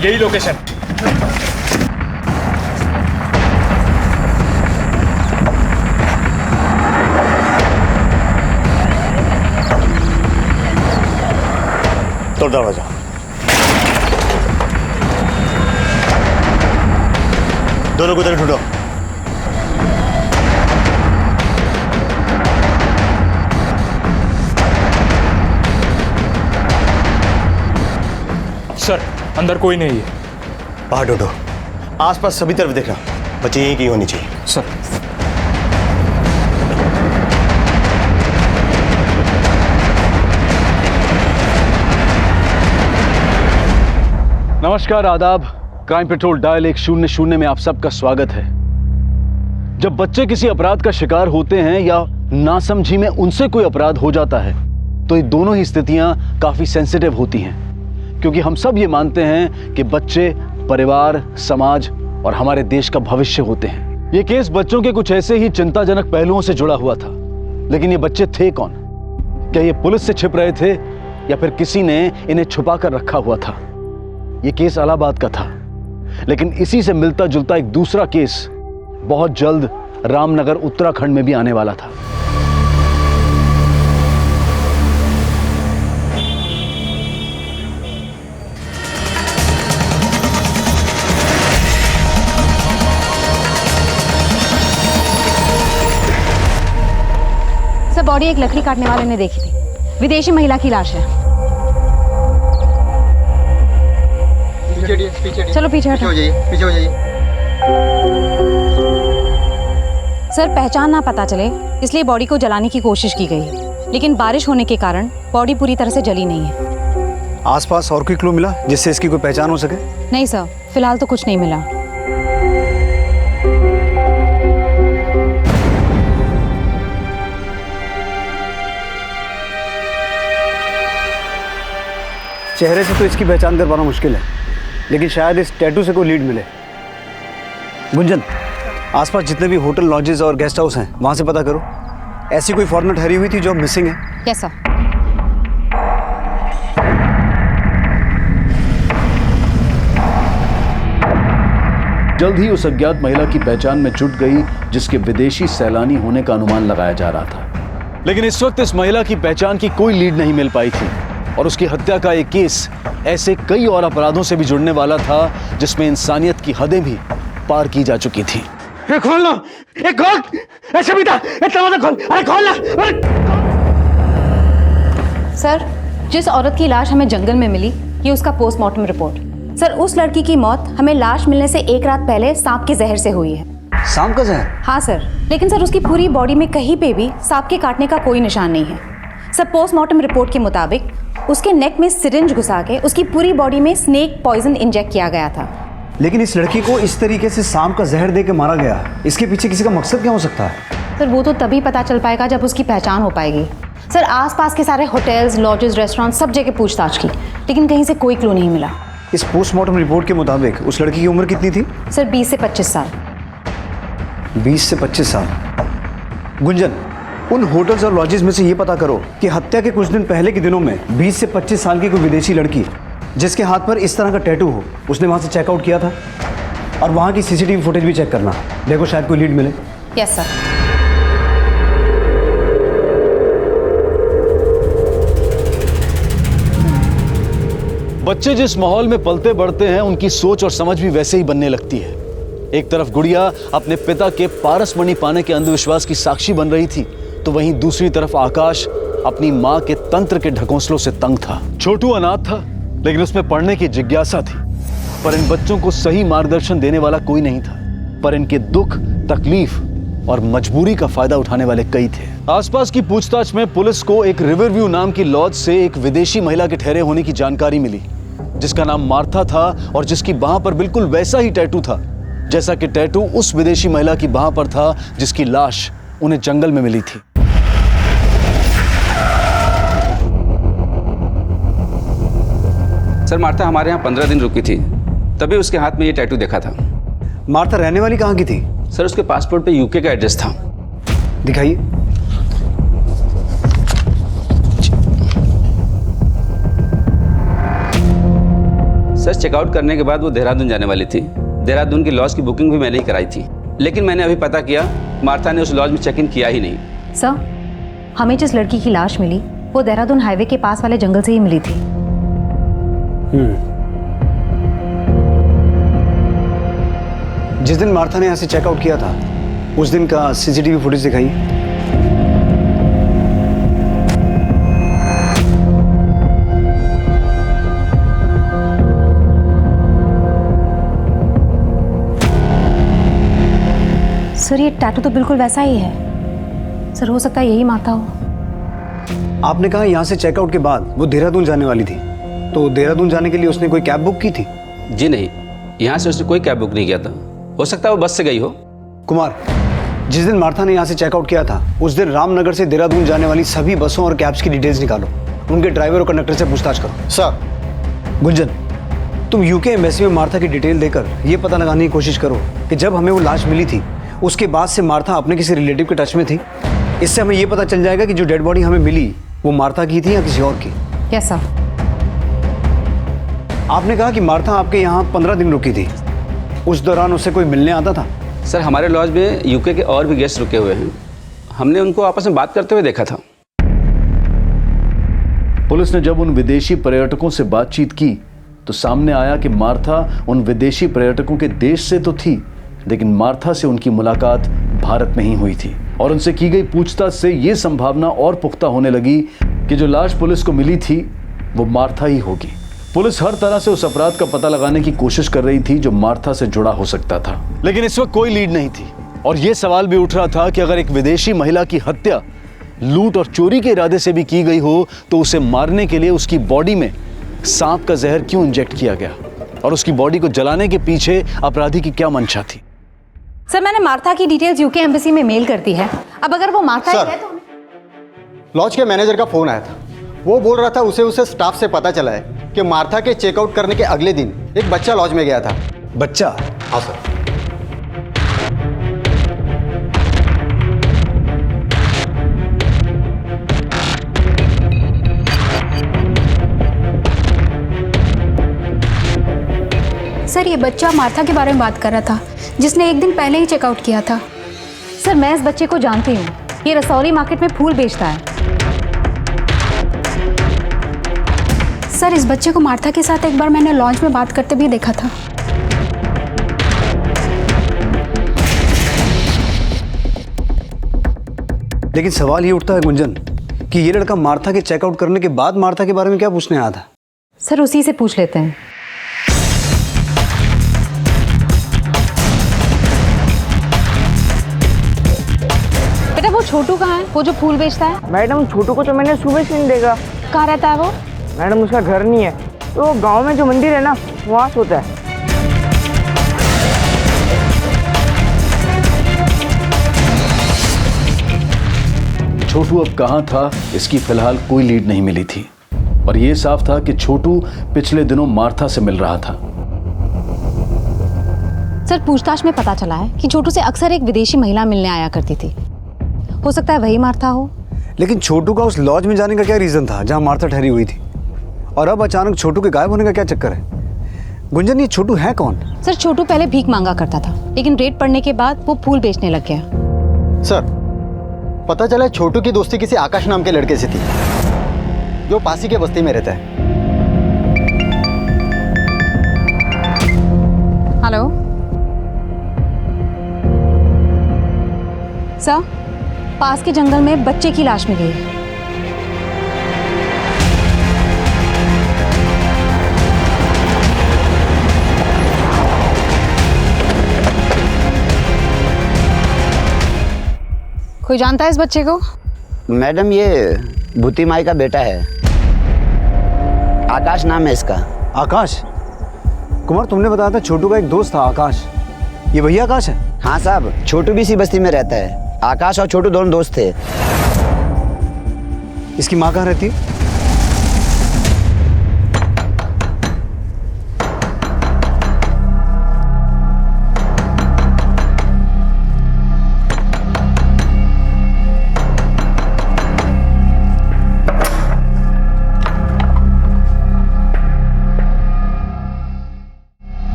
यही लोकेशन। तोड़ दरवाजा। दोनों को तरफ ढूंढो। सर, अंदर कोई नहीं है। बाहर ढूंढो, आसपास सभी तरफ देखना, बच्चे यहीं कहीं होनी चाहिए। सर। नमस्कार, आदाब। क्राइम पेट्रोल डायल 100 में आप सबका स्वागत है। जब बच्चे किसी अपराध का शिकार होते हैं या नासमझी में उनसे कोई अपराध हो जाता है तो ये दोनों ही स्थितियां काफी सेंसिटिव होती हैं, क्योंकि हम सब ये मानते हैं कि बच्चे परिवार, समाज और हमारे देश का भविष्य होते हैं। ये केस बच्चों के कुछ ऐसे ही चिंताजनक पहलुओं से जुड़ा हुआ था, लेकिन ये बच्चे थे कौन? क्या ये पुलिस से छिप रहे थे या फिर किसी ने इन्हें छुपा कर रखा हुआ था? ये केस इलाहाबाद का था, लेकिन इसी से मिलता जुलता एक दूसरा केस बहुत जल्द रामनगर उत्तराखंड में भी आने वाला था। सर, बॉडी एक लकड़ी काटने वाले ने देखी थी। विदेशी महिला की लाश है। चलो पीछे हो जाइए, पीछे हो जाइए। सर, पहचान ना पता चले इसलिए बॉडी को जलाने की कोशिश की गई है, लेकिन बारिश होने के कारण बॉडी पूरी तरह से जली नहीं है। आसपास और कोई क्लू मिला जिससे इसकी कोई पहचान हो सके? नहीं सर, फिलहाल तो कुछ नहीं मिला। चेहरे से तो इसकी पहचान कर पाना मुश्किल है, लेकिन शायद इस टैटू से कोई लीड मिले। गुंजन, आसपास जितने भी होटल, लॉजेस और गेस्ट हाउस हैं वहां से पता करो। ऐसी कोई फॉरेनर ठहरी हुई थी जो मिसिंग है? Yes sir. जल्द ही उस अज्ञात महिला की पहचान में जुट गई जिसके विदेशी सैलानी होने का अनुमान लगाया जा रहा था, लेकिन इस वक्त इस महिला की पहचान की कोई लीड नहीं मिल पाई थी और उसकी हत्या का एक केस ऐसे कई और अपराधों से भी जुड़ने वाला था जिसमें इंसानियत की हदें भी पार की जा चुकी थी। खोल लो, खोल, ऐसे भी था, खोल, अरे खोल ना। सर, जिस औरत की लाश हमें जंगल में मिली, ये उसका पोस्टमार्टम रिपोर्ट। सर, उस लड़की की मौत हमें लाश मिलने से एक रात पहले सांप के जहर से हुई है। सांप का जहर? हाँ सर, लेकिन सर उसकी पूरी बॉडी में कहीं पे भी सांप के काटने का कोई निशान नहीं है। सर, पोस्टमार्टम रिपोर्ट के मुताबिक उसके नेक में सिरिंज घुसा के उसकी पूरी बॉडी में स्नेक पॉइजन इंजेक्ट किया गया था। लेकिन इस लड़की को इस तरीके से सांप का जहर दे के मारा गया, इसके पीछे किसी का मकसद क्या हो सकता है? सर, वो तो तभी पता चल पाएगा जब उसकी पहचान हो पाएगी। सर, आसपास के सारे होटल्स, लॉजेस, रेस्टोरेंट सब जगह पूछताछ की, लेकिन कहीं से कोई क्लू नहीं मिला। इस पोस्टमार्टम रिपोर्ट के मुताबिक उस लड़की की उम्र कितनी थी? सर, 20 से 25 साल। 20 से 25 साल। गुंजन, उन होटल्स और लॉजेस में से ये पता करो कि हत्या के कुछ दिन पहले के दिनों में 20 से 25 साल की कोई विदेशी लड़की जिसके हाथ पर इस तरह का टैटू हो, उसने वहां से चेकआउट किया था। और वहां की सीसीटीवी फुटेज भी चेक करना, देखो शायद कोई लीड मिले। Yes sir. बच्चे जिस माहौल में पलते बढ़ते हैं उनकी सोच और समझ भी वैसे ही बनने लगती है। एक तरफ गुड़िया अपने पिता के पारसमणि पाने के अंधविश्वास की साक्षी बन रही थी, तो वहीं दूसरी तरफ आकाश अपनी मां के तंत्र के ढकोसलों से तंग था। छोटू अनाथ था, लेकिन उसमें पढ़ने की जिज्ञासा थी, पर इन बच्चों को सही मार्गदर्शन देने वाला कोई नहीं था। पर इनके दुख, तकलीफ और मजबूरी का फायदा उठाने वाले कई थे। आसपास की पूछताछ में पुलिस को एक रिवरव्यू नाम की लॉज से एक विदेशी महिला के ठहरे होने की जानकारी मिली, जिसका नाम मार्था था और जिसकी बाह पर बिल्कुल वैसा ही टैटू था जैसा कि टैटू उस विदेशी महिला की बाह पर था जिसकी लाश उन्हें जंगल में मिली थी। सर, मार्था हमारे यहाँ 15 दिन रुकी थी, तभी उसके हाथ में ये टैटू देखा था। मार्था रहने वाली कहाँ की थी? सर, उसके पासपोर्ट पे यूके का एड्रेस था। दिखाइए। सर चेकआउट करने के बाद वो देहरादून जाने वाली थी। देहरादून की लॉज की बुकिंग भी मैंने ही कराई थी, लेकिन मैंने अभी पता किया मार्था ने उस लॉज में चेक इन किया ही नहीं। सर, हमें जिस लड़की की लाश मिली वो देहरादून हाईवे के पास वाले जंगल से ही मिली थी। जिस दिन मार्था ने यहाँ से चेकआउट किया था उस दिन का सीसीटीवी फुटेज दिखाइए। सर, ये टैटू तो बिल्कुल वैसा ही है। सर, हो सकता है यही मार्था हो। आपने कहा यहाँ से चेकआउट के बाद वो देहरादून जाने वाली थी, तो देहरादून जाने के लिए उसने कोई कैब बुक की थी? जी नहीं, यहाँ से उसने कोई कैब बुक नहीं किया था। हो सकता है वो बस से गई हो। कुमार, जिस दिन मार्था ने यहाँ से चेकआउट किया था उस दिन रामनगर से देहरादून जाने वाली सभी बसों और कैब्स की डिटेल्स निकालो, उनके ड्राइवर और कंडक्टर से पूछताछ करो। सर। गुंजन, तुम यूके एम्बेसी में मार्था की डिटेल देकर ये पता लगाने की कोशिश करो कि जब हमें वो लाश मिली थी उसके बाद से मार्था अपने किसी रिलेटिव के टच में थी। इससे हमें ये पता चल जाएगा कि जो डेड बॉडी हमें मिली वो मार्था की थी या किसी और की। Yes sir. आपने कहा कि मार्था आपके यहाँ 15 दिन रुकी थी, उस दौरान उससे कोई मिलने आता था? सर, हमारे लॉज में यूके के और भी गेस्ट रुके हुए हैं, हमने उनको आपस में बात करते हुए देखा था। पुलिस ने जब उन विदेशी पर्यटकों से बातचीत की तो सामने आया कि मार्था उन विदेशी पर्यटकों के देश से तो थी, लेकिन मार्था से उनकी मुलाकात भारत में ही हुई थी। और उनसे की गई पूछताछ से यह संभावना और पुख्ता होने लगी कि जो लाश पुलिस को मिली थी वो मार्था ही होगी। पुलिस हर तरह से उस अपराध का पता लगाने की कोशिश कर रही थी जो मार्था से जुड़ा हो सकता था, लेकिन इस वक्त कोई लीड नहीं थी। और यह सवाल भी उठ रहा था कि अगर एक विदेशी महिला की हत्या लूट और चोरी के इरादे से भी की गई हो तो उसे मारने के लिए उसकी बॉडी में सांप का जहर क्यों इंजेक्ट किया गया, और उसकी बॉडी को जलाने के पीछे अपराधी की क्या मंशा थी। सर, मैंने मार्था की डिटेल्स यूके एम्बेसी में मेल कर दी है। अब अगर वो मार्था ही है तो लॉज के मैनेजर का फोन आया था। वो बोल रहा था उसे स्टाफ से पता चला है कि मार्था के चेकआउट करने के अगले दिन एक बच्चा लॉज में गया था। बच्चा? हाँ सर। सर, ये बच्चा मार्था के बारे में बात कर रहा था जिसने एक दिन पहले ही चेकआउट किया था। सर, मैं इस बच्चे को जानती हूँ। ये रसौली मार्केट में फूल बेचता है। सर, इस बच्चे को मार्था के साथ एक बार मैंने लॉन्च में बात करते भी देखा था। लेकिन सवाल ये उठता है गुंजन कि ये लड़का मार्था के चेकआउट करने के बाद मार्था के बारे में क्या पूछने आया था? सर, उसी से पूछ लेते हैं। बेटा, वो छोटू कहाँ है, वो जो फूल बेचता है? मैडम, छोटू को तो मैंने सुबह से नहीं देखा। कहाँ रहता है वो? मैडम, उसका घर नहीं है, तो गांव में जो मंदिर है ना वहाँ सोता है। छोटू अब कहां था इसकी फिलहाल कोई लीड नहीं मिली थी, और यह साफ था कि छोटू पिछले दिनों मार्था से मिल रहा था। सर, पूछताछ में पता चला है कि छोटू से अक्सर एक विदेशी महिला मिलने आया करती थी। हो सकता है वही मार्था हो। लेकिन छोटू का उस लॉज में जाने का क्या रीजन था जहां मार्था ठहरी हुई थी, और अब अचानक छोटू के गायब होने का क्या चक्कर है? गुंजन, ये छोटू है कौन? सर, छोटू पहले भीख मांगा करता था, लेकिन रेड पड़ने के बाद वो फूल बेचने लग गया। सर, पता चला है छोटू की दोस्ती किसी आकाश नाम के लड़के से थी जो पासी के बस्ती में रहता है। हेलो सर, पास के जंगल में बच्चे की लाश मिली है। कोई जानता है इस बच्चे को? मैडम, ये भूती माई का बेटा है, आकाश नाम है इसका। आकाश? कुमार, तुमने बताया था छोटू का एक दोस्त था आकाश, ये वही आकाश है? हाँ साहब, छोटू भी इसी बस्ती में रहता है। आकाश और छोटू दोनों दोस्त थे। इसकी माँ कहाँ रहती है?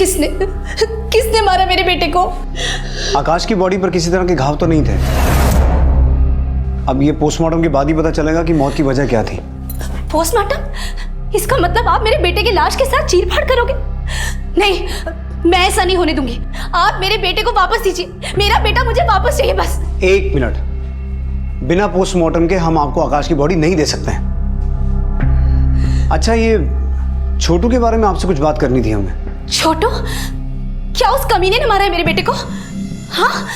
किसने मारा मेरे बेटे को? आकाश की बॉडी पर किसी तरह के घाव तो नहीं थे। अब ये पोस्टमार्टम के बाद ही पता चलेगा कि मौत की वजह क्या थी। पोस्टमार्टम? इसका मतलब आप मेरे बेटे की लाश के साथ चीरफाड़ करोगे? नहीं, मैं ऐसा नहीं होने दूंगी। आप मेरे बेटे को वापस दीजिए। मेरा बेटा मुझे वापस चाहिए बस। 1 मिनट, बिना पोस्टमार्टम के हम आपको आकाश की बॉडी नहीं दे सकते हैं। अच्छा, ये छोटू के बारे में आपसे कुछ बात करनी थी हमें। छोटू? क्या उस कमीने ने मारा है मेरे बेटे को? हाँ?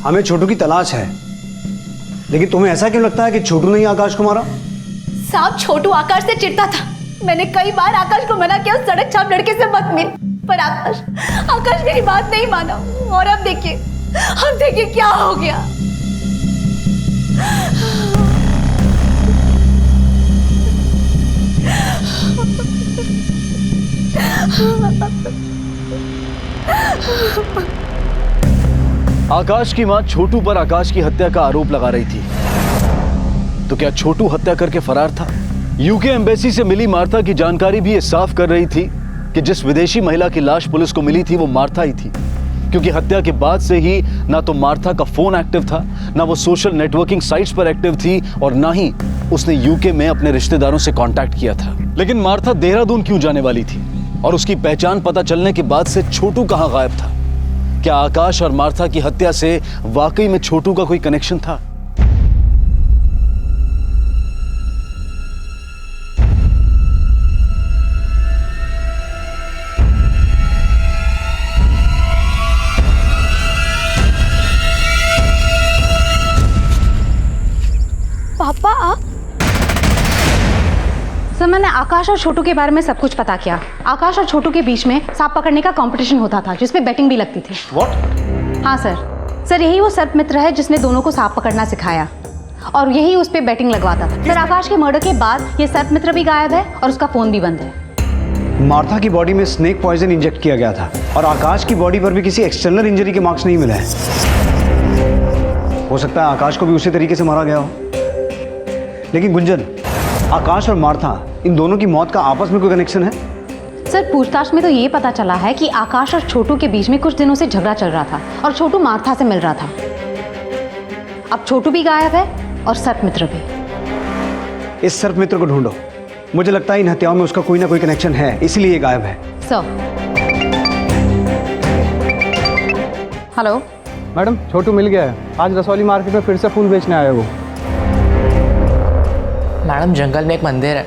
हमें छोटू की तलाश है, लेकिन तुम्हें ऐसा क्यों लगता है कि छोटू ने ही आकाश को मारा? साहब, छोटू आकाश से चिढ़ता था। मैंने कई बार आकाश को मना किया सड़क छाप लड़के से मत मिल, पर आकाश मेरी बात नहीं माना। और अब देखिए क्या हो गया। आकाश की मां छोटू पर आकाश की हत्या का आरोप लगा रही थी, तो क्या छोटू हत्या करके फरार था? यूके एम्बेसी से मिली मार्था की जानकारी भी ये साफ कर रही थी कि जिस विदेशी महिला की लाश पुलिस को मिली थी वो मार्था ही थी, क्योंकि हत्या के बाद से ही ना तो मार्था का फोन एक्टिव था, ना वो सोशल नेटवर्किंग साइट्स पर एक्टिव थी, और ना ही उसने यूके में अपने रिश्तेदारों से कांटेक्ट किया था। लेकिन मार्था देहरादून क्यों जाने वाली थी, और उसकी पहचान पता चलने के बाद से छोटू कहां गायब था? क्या आकाश और मार्था की हत्या से वाकई में छोटू का कोई कनेक्शन था? पापा, सर, मैंने आकाश और छोटू के बारे में सब कुछ पता किया। आकाश और छोटू के बीच में सांप पकड़ने का कंपटीशन होता था, जिसमें बेटिंग भी लगती थी। व्हाट? हाँ सर, यही वो सर्प मित्र है जिसने दोनों को सांप पकड़ना सिखाया, और यही उस पर बेटिंग लगवाता था। सर, आकाश के मर्डर के बाद ये सर्प मित्र भी गायब है और उसका फोन भी बंद है। मार्था की बॉडी में स्नेक पॉइजन इंजेक्ट किया गया था, और आकाश की बॉडी पर भी किसी एक्सटर्नल इंजरी के मार्क्स नहीं मिले हैं। हो सकता है आकाश को भी उसी तरीके से मारा गया हो। लेकिन गुंजन, आकाश और मार्था, इन दोनों की मौत का आपस में कोई कनेक्शन है? सर, पूछताछ में तो ये पता चला है कि आकाश और छोटू के बीच में कुछ दिनों से झगड़ा चल रहा था, और छोटू मार्था से मिल रहा था। अब छोटू भी गायब है और सर्प मित्र भी। इस सर्प मित्र को ढूंढो। मुझे लगता है इन हत्याओं में उसका कोई ना कोई कनेक्शन है, इसीलिए ये गायब है। सर। हेलो मैडम, छोटू मिल गया है। आज रसौली मार्केट में फिर से फूल बेचने आया वो। मैडम, जंगल में एक मंदिर है,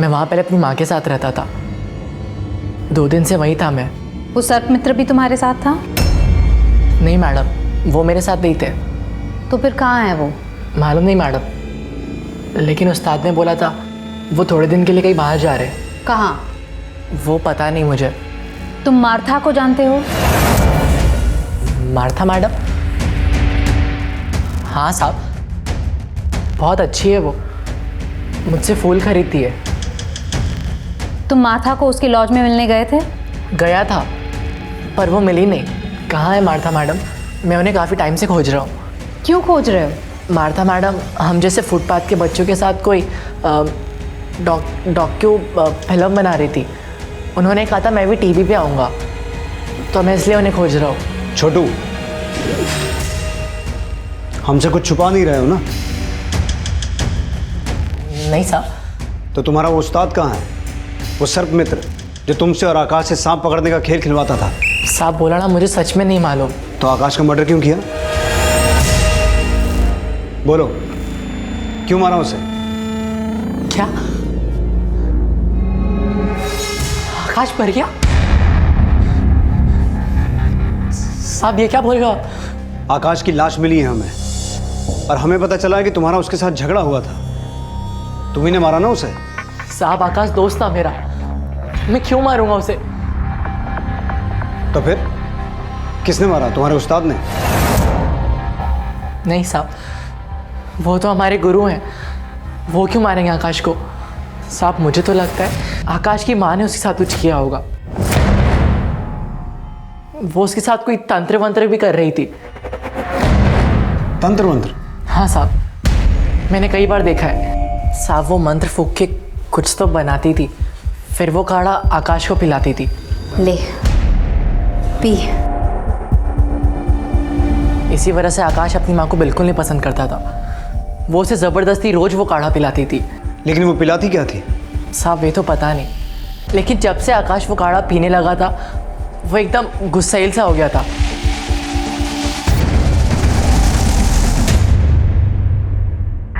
मैं वहाँ पहले अपनी माँ के साथ रहता था। 2 दिन से वहीं था मैं। वो सर्प मित्र भी तुम्हारे साथ था? नहीं मैडम, वो मेरे साथ नहीं थे। तो फिर कहाँ है वो? मालूम नहीं मैडम, लेकिन उस्ताद ने बोला था वो थोड़े दिन के लिए कहीं बाहर जा रहे हैं। कहाँ? वो पता नहीं मुझे। तुम मार्था को जानते हो? Martha madam? हाँ साहब, बहुत अच्छी है वो, मुझसे फूल खरीदती है। तुम मार्था को उसके लॉज में मिलने गए थे? गया था, पर वो मिली नहीं। कहाँ है मार्था मैडम? मैं उन्हें काफ़ी टाइम से खोज रहा हूँ। क्यों खोज रहे हो? मार्था मैडम हम जैसे फुटपाथ के बच्चों के साथ कोई डॉक्यू फिल्म बना रही थी। उन्होंने कहा था मैं भी टीवी पे आऊँगा, तो मैं इसलिए उन्हें खोज रहा हूँ। छोटू, हमसे कुछ छुपा नहीं रहे हो ना? नहीं साहब। तो तुम्हारा वो उस्ताद कहाँ है, वो सर्प मित्र जो तुमसे और आकाश से सांप पकड़ने का खेल खिलवाता था? साहब बोला ना, मुझे सच में नहीं मालूम। तो आकाश का मर्डर क्यों किया? बोलो, क्यों मारा उसे? क्या आकाश मर गया? साहब ये क्या बोल रहे हो? आकाश की लाश मिली है हमें, और हमें पता चला है कि तुम्हारा उसके साथ झगड़ा हुआ था। तुम्ही ने मारा ना उसे? साहब आकाश दोस्त था मेरा, मैं क्यों मारूंगा उसे? तो फिर किसने मारा? तुम्हारे उस्ताद ने? नहीं साहब, वो तो हमारे गुरु हैं, वो क्यों मारेंगे आकाश को? साहब मुझे तो लगता है आकाश की माँ ने उसके साथ कुछ किया होगा। वो उसके साथ कोई तंत्र वंत्र भी कर रही थी। तंत्र वंत्र? हाँ साहब, मैंने कई बार देखा है। साहब वो मंत्र फूंक के कुछ तो बनाती थी, फिर वो काढ़ा आकाश को पिलाती थी। ले पी। इसी वजह से आकाश अपनी माँ को बिल्कुल नहीं पसंद करता था। वो उसे ज़बरदस्ती रोज़ वो काढ़ा पिलाती थी। लेकिन वो पिलाती क्या थी? साहब ये तो पता नहीं, लेकिन जब से आकाश वो काढ़ा पीने लगा था वो एकदम गुस्सैल सा हो गया था।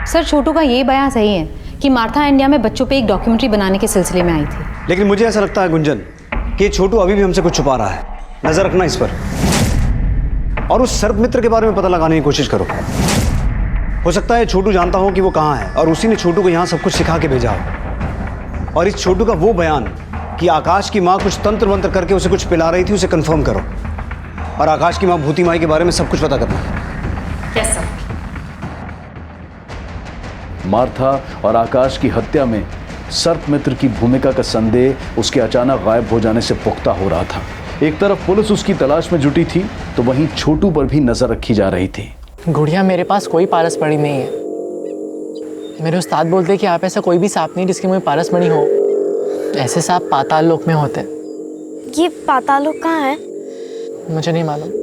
सर छोटू का ये बयान सही है कि मार्था इंडिया में बच्चों पे एक डॉक्यूमेंट्री बनाने के सिलसिले में आई थी। लेकिन मुझे ऐसा लगता है गुंजन कि छोटू अभी भी हमसे कुछ छुपा रहा है। नजर रखना इस पर, और उस सर्प मित्र के बारे में पता लगाने की कोशिश करो। हो सकता है छोटू जानता हो कि वो कहाँ है और उसी ने छोटू को यहाँ सब कुछ सिखा के भेजा हो। और इस छोटू का वो बयान कि आकाश की माँ कुछ तंत्र मंत्र करके उसे कुछ पिला रही थी, उसे कंफर्म करो। और आकाश की माँ भूती माई के बारे में सब कुछ पता करना। Yes sir. मार्था और आकाश की हत्या में सर्प मित्र की भूमिका का संदेह उसके अचानक गायब हो जाने से पुख्ता हो रहा था। एक तरफ पुलिस उसकी तलाश में जुटी थी तो वहीं छोटू पर भी नजर रखी जा रही थी। गुड़िया, मेरे पास कोई पारस मणि नहीं है। मेरे उस्ताद बोलते कि आप ऐसा कोई भी सांप नहीं जिसके मुंह में पारस मणि हो। ऐसे सांप पाताल लोक में होते हैं। ये पाताल लोक कहाँ है? मुझे नहीं मालूम।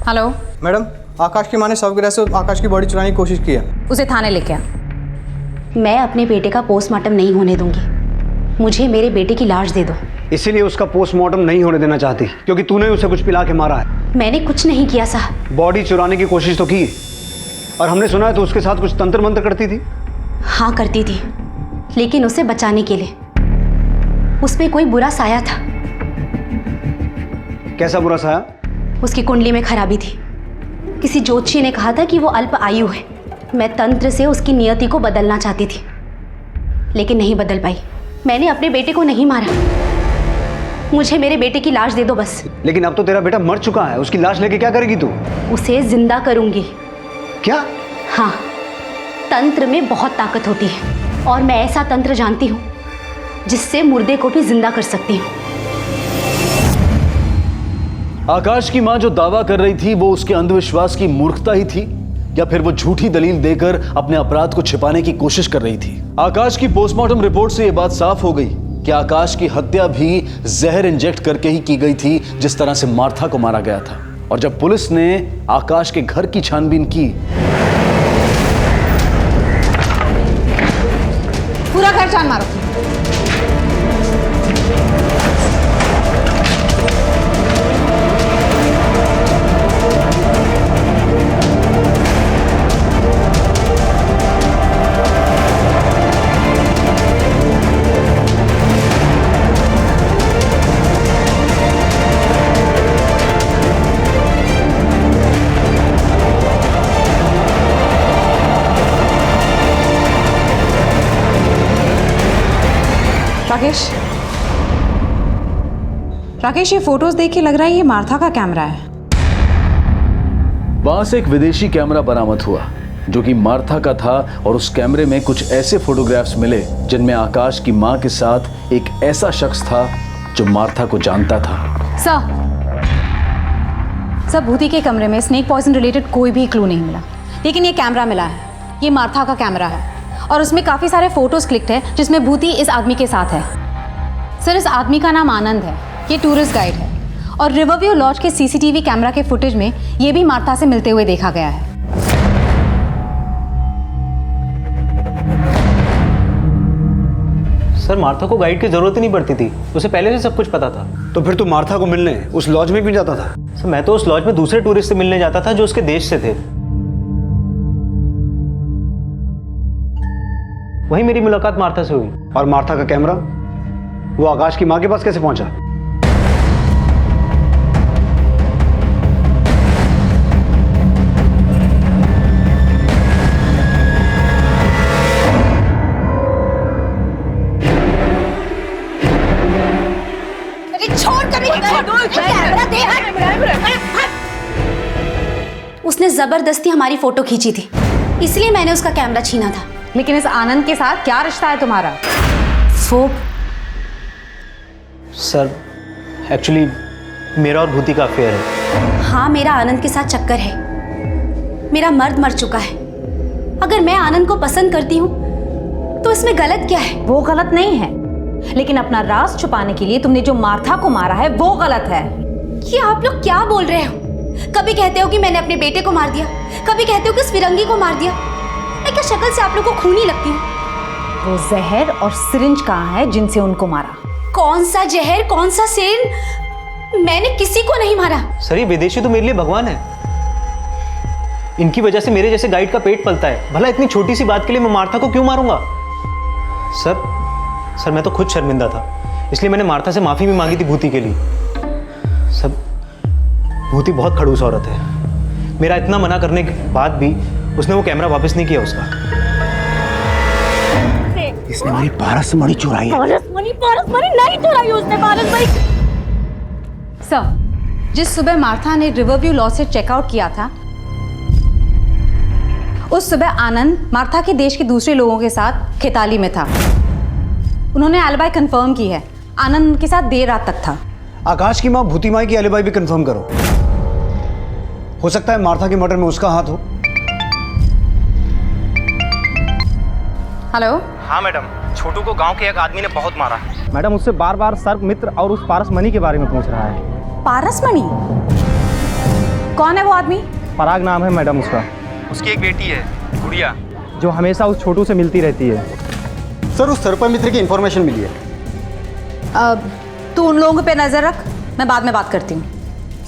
हेलो मैडम, आकाश की माँ ने शवगृह से आकाश की बॉडी चुराने की कोशिश की है। उसे थाने लेके आ। मैं अपने बेटे का पोस्टमार्टम नहीं होने दूंगी। मुझे मेरे बेटे की लाश दे दो। इसीलिए उसका पोस्टमार्टम नहीं होने देना चाहती क्योंकि तूने उसे कुछ पिला के मारा है। मैंने कुछ नहीं किया साहब। बॉडी चुराने की कोशिश तो की, और हमने सुना है तो उसके साथ कुछ तंत्र मंत्र करती थी। हाँ करती थी, लेकिन उसे बचाने के लिए। उसमें कोई बुरा साया था। कैसा बुरा साया? उसकी कुंडली में खराबी थी। किसी ज्योतिषी ने कहा था कि वो अल्प आयु है। मैं तंत्र से उसकी नियति को बदलना चाहती थी, लेकिन नहीं बदल पाई। मैंने अपने बेटे को नहीं मारा। मुझे मेरे बेटे की लाश दे दो बस। लेकिन अब तो तेरा बेटा मर चुका है, उसकी लाश लेके क्या करेगी तू? उसे जिंदा करूंगी। क्या? हाँ, तंत्र में बहुत ताकत होती है और मैं ऐसा तंत्र जानती हूँ जिससे मुर्दे को भी जिंदा कर सकती हूँ। आकाश की मां जो दावा कर रही थी वो उसके अंधविश्वास की मूर्खता ही थी, या फिर वो झूठी दलील देकर अपने अपराध को छिपाने की कोशिश कर रही थी? आकाश की पोस्टमार्टम रिपोर्ट से यह बात साफ हो गई कि आकाश की हत्या भी जहर इंजेक्ट करके ही की गई थी, जिस तरह से मार्था को मारा गया था। और जब पुलिस ने आकाश के घर की छानबीन की, पूरा घर छान मारो। राकेश, ये फोटोज देख के लग रहा है ये मार्था का कैमरा है। वहां से एक विदेशी कैमरा बरामद हुआ जो कि मार्था का था, और उस कैमरे में कुछ ऐसे फोटोग्राफ्स मिले जिनमें आकाश की मां के साथ एक ऐसा शख्स था जो मार्था को जानता था। सर, भूति के कमरे में स्नेक पॉइजन रिलेटेड कोई भी क्लू नहीं मिला, लेकिन ये कैमरा मिला है। ये मार्था का कैमरा है और उसमें काफी सारे फोटोज क्लिक्ड है जिसमें भूति इस आदमी के साथ है। सर, इस आदमी का नाम आनंद है। ये टूरिस्ट गाइड है और रिवरव्यू लॉज के सीसीटीवी कैमरा के फुटेज में ये भी मार्था से मिलते हुए देखा गया है। सर, मार्था को गाइड की जरूरत ही नहीं पड़ती थी, उसे पहले से सब कुछ पता था। तो फिर तू मार्था को मिलने उस लॉज में क्यों जाता था? सर, मैं तो उस लॉज में दूसरे टूरिस्ट से मिलने जाता था जो उसके देश से थे। वहीं मेरी मुलाकात मार्था से हुई। और मार्था का कैमरा वो आकाश की मां के पास कैसे पहुंचा? उसने जबरदस्ती हमारी फोटो खींची थी, इसलिए मैंने उसका कैमरा छीना था। लेकिन इस आनंद के साथ क्या रिश्ता है तुम्हारा? वो सर एक्चुअली मेरा और भूति का अफेयर है। हाँ, मेरा आनंद के साथ चक्कर है। मेरा मर्द मर चुका है। अगर मैं आनंद को पसंद करती हूँ तो इसमें गलत क्या है? वो गलत नहीं है, लेकिन अपना राज छुपाने के लिए तुमने जो मार्था को मारा है वो गलत है। ये आप लोग क्या बोल रहे हो? कभी कहते हो कि मैंने अपने बेटे को मार दिया, कभी कहते हो कि उस फिरंगी को मार दिया। मैं क्या शक्ल से आप लोग को खूनी लगती हूँ? वो जहर और सिरिंज कहाँ है जिनसे उनको मारा? कौन सा जहर, कौन सा सिर? मैंने किसी को नहीं मारा। सर ये विदेशी तो मेरे लिए भगवान है। इनकी वजह से मेरे जैसे गाइड का पेट पलता है। भला इतनी छोटी सी बात के लिए मैं मार्था को क्यों मारूंगा? सर मैं तो खुद शर्मिंदा था, इसलिए मैंने मार्था से माफी भी मांगी थी भूति के लिए। सब भूति बहुत खड़ूस औरत है। मेरा इतना मना करने के बाद भी उसने वो कैमरा वापस नहीं किया उसका। इसने हमारी पारसमणि चुराई है। पारसमणि नहीं चुराई उसने। पारसमणि सर, जिस सुबह मार्था ने रिवरव्यू लॉ से चेकआउट किया था, उस सुबह आनंद मार्था के देश के दूसरे लोगों के साथ खेताली में था। उन्होंने एलिबाई कंफर्म की है। आनंद उनके साथ देर रात तक था। आकाश की माँ भूति माई की एलिबाई भी कंफर्म करो। हो सकता है मार्था के मर्डर में उसका हाथ हो। हेलो। हाँ मैडम, छोटू को गांव के एक आदमी ने बहुत मारा। मैडम उससे बार बार सर्प मित्र और उस पारसमणि के बारे में पूछ रहा है। पारसमणि? कौन है वो आदमी? पराग नाम है मैडम उसका। उसकी एक बेटी है गुड़िया, जो हमेशा उस छोटू से मिलती रहती है। सर उस सर्प मित्र की इंफॉर्मेशन मिली है। तू उन लोगों पे नजर रख, मैं बाद में बात करती हूँ।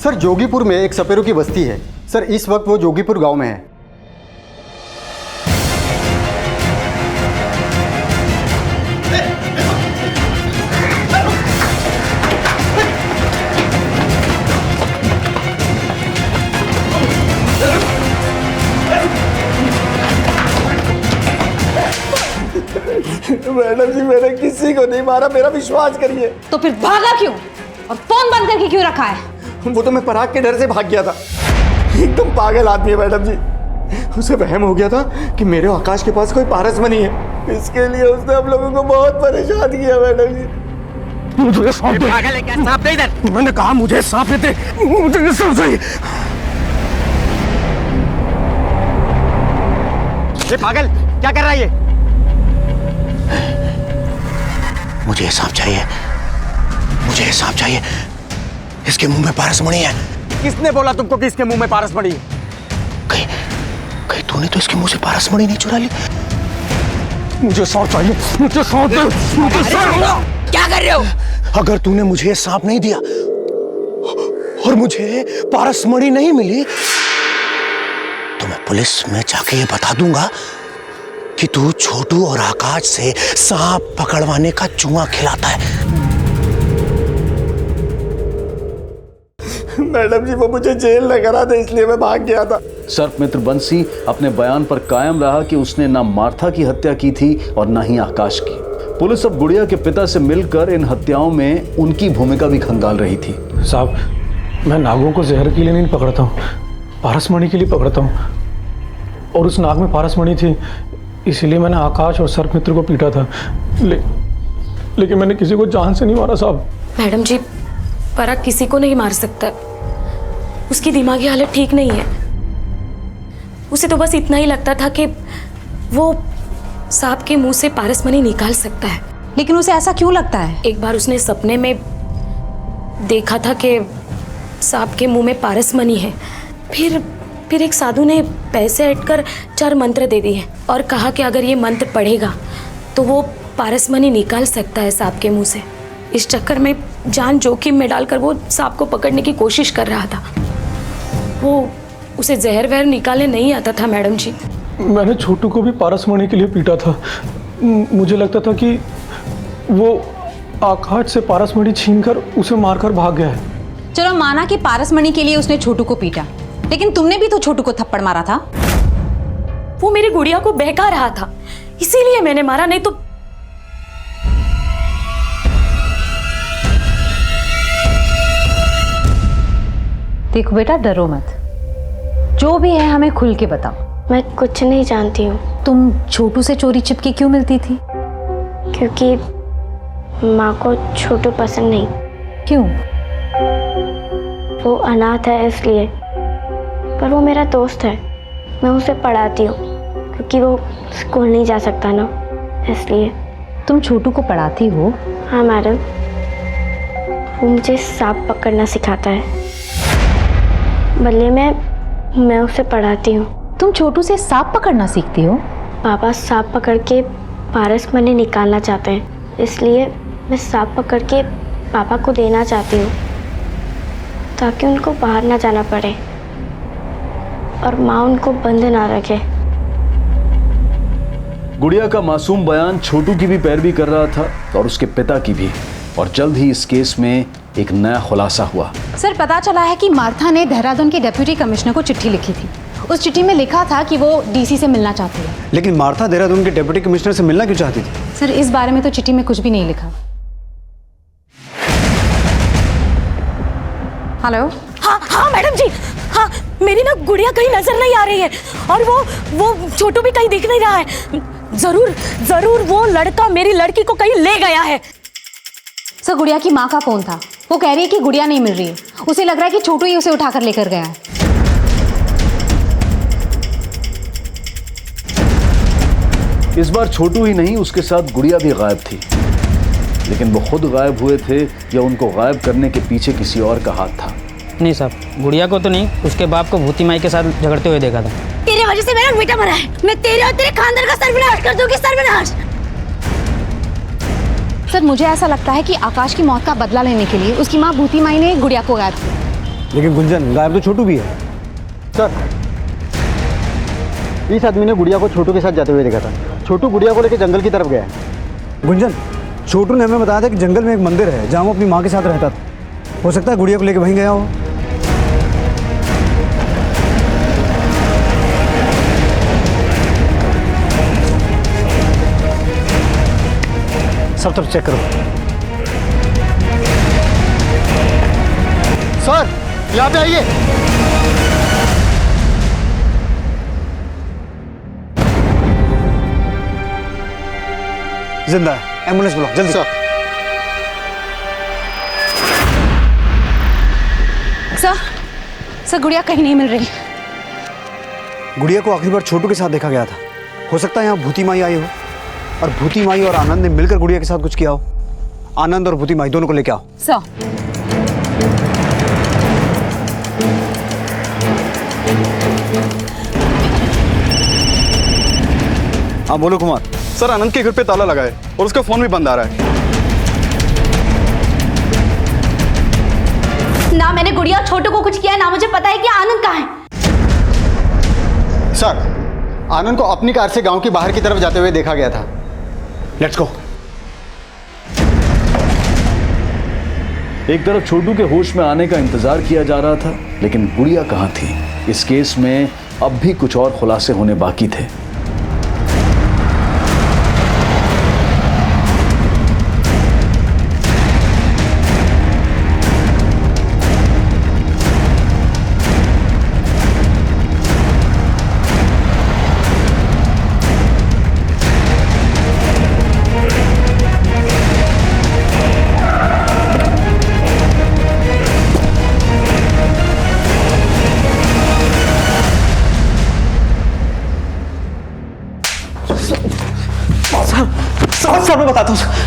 सर जोगीपुर में एक सपेरों की बस्ती है। सर इस वक्त वो जोगीपुर गांव में है। मैडम जी मैंने किसी को नहीं मारा, मेरा विश्वास करिए। तो फिर भागा क्यों और फोन बंद करके क्यों रखा है? वो तो मैं पराग के डर से भाग गया था। एकदम पागल आदमी है मैडम जी। उसे वहम हो गया था कि मेरे आकाश के पास कोई पारसमणि है, इसके लिए उसने हम लोगों को बहुत परेशान किया मैडम जी। मुझे सांप दे। पागल है क्या? सांप दे इधर। मैंने कहा मुझे सांप दे। मुझे सांप चाहिए। ये पागल क्या कर रहा है ये? मुझे सांप चाहिए, मुझे सांप चाहिए। इसके मुंह में पारसमणि है। किसने बोला तुमको कि इसके मुंह में पारसमणि? कहीं तूने तो इसके मुंह से पारसमणि नहीं चुरा ली? मुझे सांप चाहिए, मुझे सांप दे। मुझे सांप। क्या कर रहे हो? अगर तूने मुझे सांप नहीं दिया और मुझे पारसमणि नहीं मिली तो मैं पुलिस में जाके ये बता दूंगा कि तू छोटू और आकाश से सांप पकड़वाने का जुआ खिलाता है। मैडम जी वो मुझे जेल न करा दे, इसलिए मैं भाग गया था। सर्प मित्र बंसी अपने बयान पर कायम रहा कि उसने ना मार्था की हत्या की थी और ना ही आकाश की। पुलिस अब गुड़िया के पिता से मिलकर इन हत्याओं में उनकी भूमिका भी खंगाल रही थी। साहब, मैं नागों को जहर के लिए नहीं पकड़ता हूँ, पारसमणि के लिए पकड़ता हूँ। और उस नाग में पारसमणि थी, इसीलिए मैंने आकाश और सर्प मित्र को पीटा था। लेकिन मैंने किसी को जान से नहीं मारा साहब। मैडम जी, पराग किसी को नहीं मार सकता। उसकी दिमागी हालत ठीक नहीं है। उसे तो बस इतना ही लगता था कि वो सांप के मुंह से पारसमणि निकाल सकता है। लेकिन उसे ऐसा क्यों लगता है? एक बार उसने सपने में देखा था कि सांप के मुंह में पारसमणि है। फिर एक साधु ने पैसे ऐंठकर 4 मंत्र दे दिए और कहा कि अगर ये मंत्र पढ़ेगा तो वो पारसमणि निकाल सकता है सांप के मुंह से। इस चक्कर में जान जोखिम में डालकर वो सांप को पकड़ने की कोशिश कर रहा था। वो उसे जहर वहर निकालने नहीं आता था मैडम जी। मैंने छोटू को भी पारसमणि के लिए पीटा था। मुझे लगता था कि वो आकाश से पारसमणि छीनकर उसे मारकर भाग गया है। चलो माना कि पारसमणि के लिए उसने छोटू को पीटा, लेकिन तुमने भी तो छोटू को थप्पड़ मारा था। वो मेरी गुड़िया को बहका रहा था, इसीलिए मैंने मारा, नहीं तो। देखो बेटा, डरो मत। जो भी है हमें खुल के बताओ। मैं कुछ नहीं जानती हूँ। तुम छोटू से चोरी छिपके क्यों मिलती थी? क्योंकि माँ को छोटू पसंद नहीं। क्यों? वो अनाथ है इसलिए। पर वो मेरा दोस्त है, मैं उसे पढ़ाती हूँ क्योंकि वो स्कूल नहीं जा सकता ना, इसलिए। तुम छोटू को पढ़ाती हो? हाँ मैडम, वो मुझे सांप पकड़ना सिखाता है, बल्ले में मैं उसे पढ़ाती हूँ। तुम छोटू से सांप पकड़ना सीखती हो? पापा सांप पकड़ के पारस मनी निकालना चाहते हैं, इसलिए मैं सांप पकड़ के पापा को देना चाहती हूँ ताकि उनको बाहर ना जाना पड़े और माँ उनको बंद ना रखे। गुड़िया का मासूम बयान छोटू की भी पैरवी कर रहा था और उसके पिता की भी, और जल्द ही इस केस में एक नया खुलासा हुआ। सर, पता चला है कि मार्था ने देहरादून के डिप्टी कमिश्नर को चिट्ठी लिखी थी। उस चिट्ठी में लिखा था कि वो डीसी से मिलना चाहती है। लेकिन मार्था देहरादून के डिप्टी कमिश्नर से मिलना क्यों चाहती थी? सर, इस बारे में तो चिट्ठी में कुछ भी नहीं लिखा। हेलो। हाँ मैडम जी, हाँ मेरी ना गुड़िया कहीं नजर नहीं आ रही है और वो छोटू भी कहीं दिख नहीं रहा है। जरूर वो लड़का मेरी लड़की को कहीं ले गया है। सर, गुड़िया की माँ का फोन था, वो कह रही है कि गुड़िया नहीं मिल रही है। उसे लग रहा है कि छोटू ही उसे उठाकर लेकर गया है। इस बार छोटू ही नहीं, उसके साथ गुड़िया भी गायब थी। लेकिन वो खुद गायब हुए थे या उनको गायब करने के पीछे किसी और का हाथ था? नहीं साहब, गुड़िया को तो नहीं, उसके बाप को भूती माई के साथ झगड़ते हुए देखा था। तेरे वजह से मेरा बेटा मरा है। मैं तेरे और तेरे खानदान का सर्वनाश कर दूंगी, सर्वनाश। सर, मुझे ऐसा लगता है कि आकाश की मौत का बदला लेने के लिए उसकी माँ भूती माई ने गुड़िया को गायब किया। लेकिन गुंजन, गायब तो छोटू भी है। सर, इस आदमी ने गुड़िया को छोटू के साथ जाते हुए देखा था। छोटू गुड़िया को लेकर जंगल की तरफ गया है। गुंजन, छोटू ने हमें बताया था कि जंगल में एक मंदिर है जहाँ वो अपनी माँ के साथ रहता था। हो सकता है गुड़िया को लेकर वहीं गया हो। सब तरफ चेक करो। सर, यहाँ पे आइए। जिंदा है, एम्बुलेंस बुलाओ जल्दी। सर, सर, गुड़िया कहीं नहीं मिल रही। गुड़िया को आखिरी बार छोटू के साथ देखा गया था। हो सकता है यहाँ भूती माई आई हो और भूती माई और आनंद ने मिलकर गुड़िया के साथ कुछ किया हो। आनंद और भूती माई दोनों को लेके आओ। सर, हाँ बोलो कुमार। सर, आनंद के घर पे ताला लगा है और उसका फोन भी बंद आ रहा है। ना मैंने गुड़िया और छोटू को कुछ किया, ना मुझे पता है कि आनंद कहाँ है। सर, आनंद को अपनी कार से गांव की बाहर की तरफ जाते हुए देखा गया था। Let's go. एक तरफ छोटू के होश में आने का इंतजार किया जा रहा था, लेकिन गुड़िया कहाँ थी? इस केस में अब भी कुछ और खुलासे होने बाकी थे।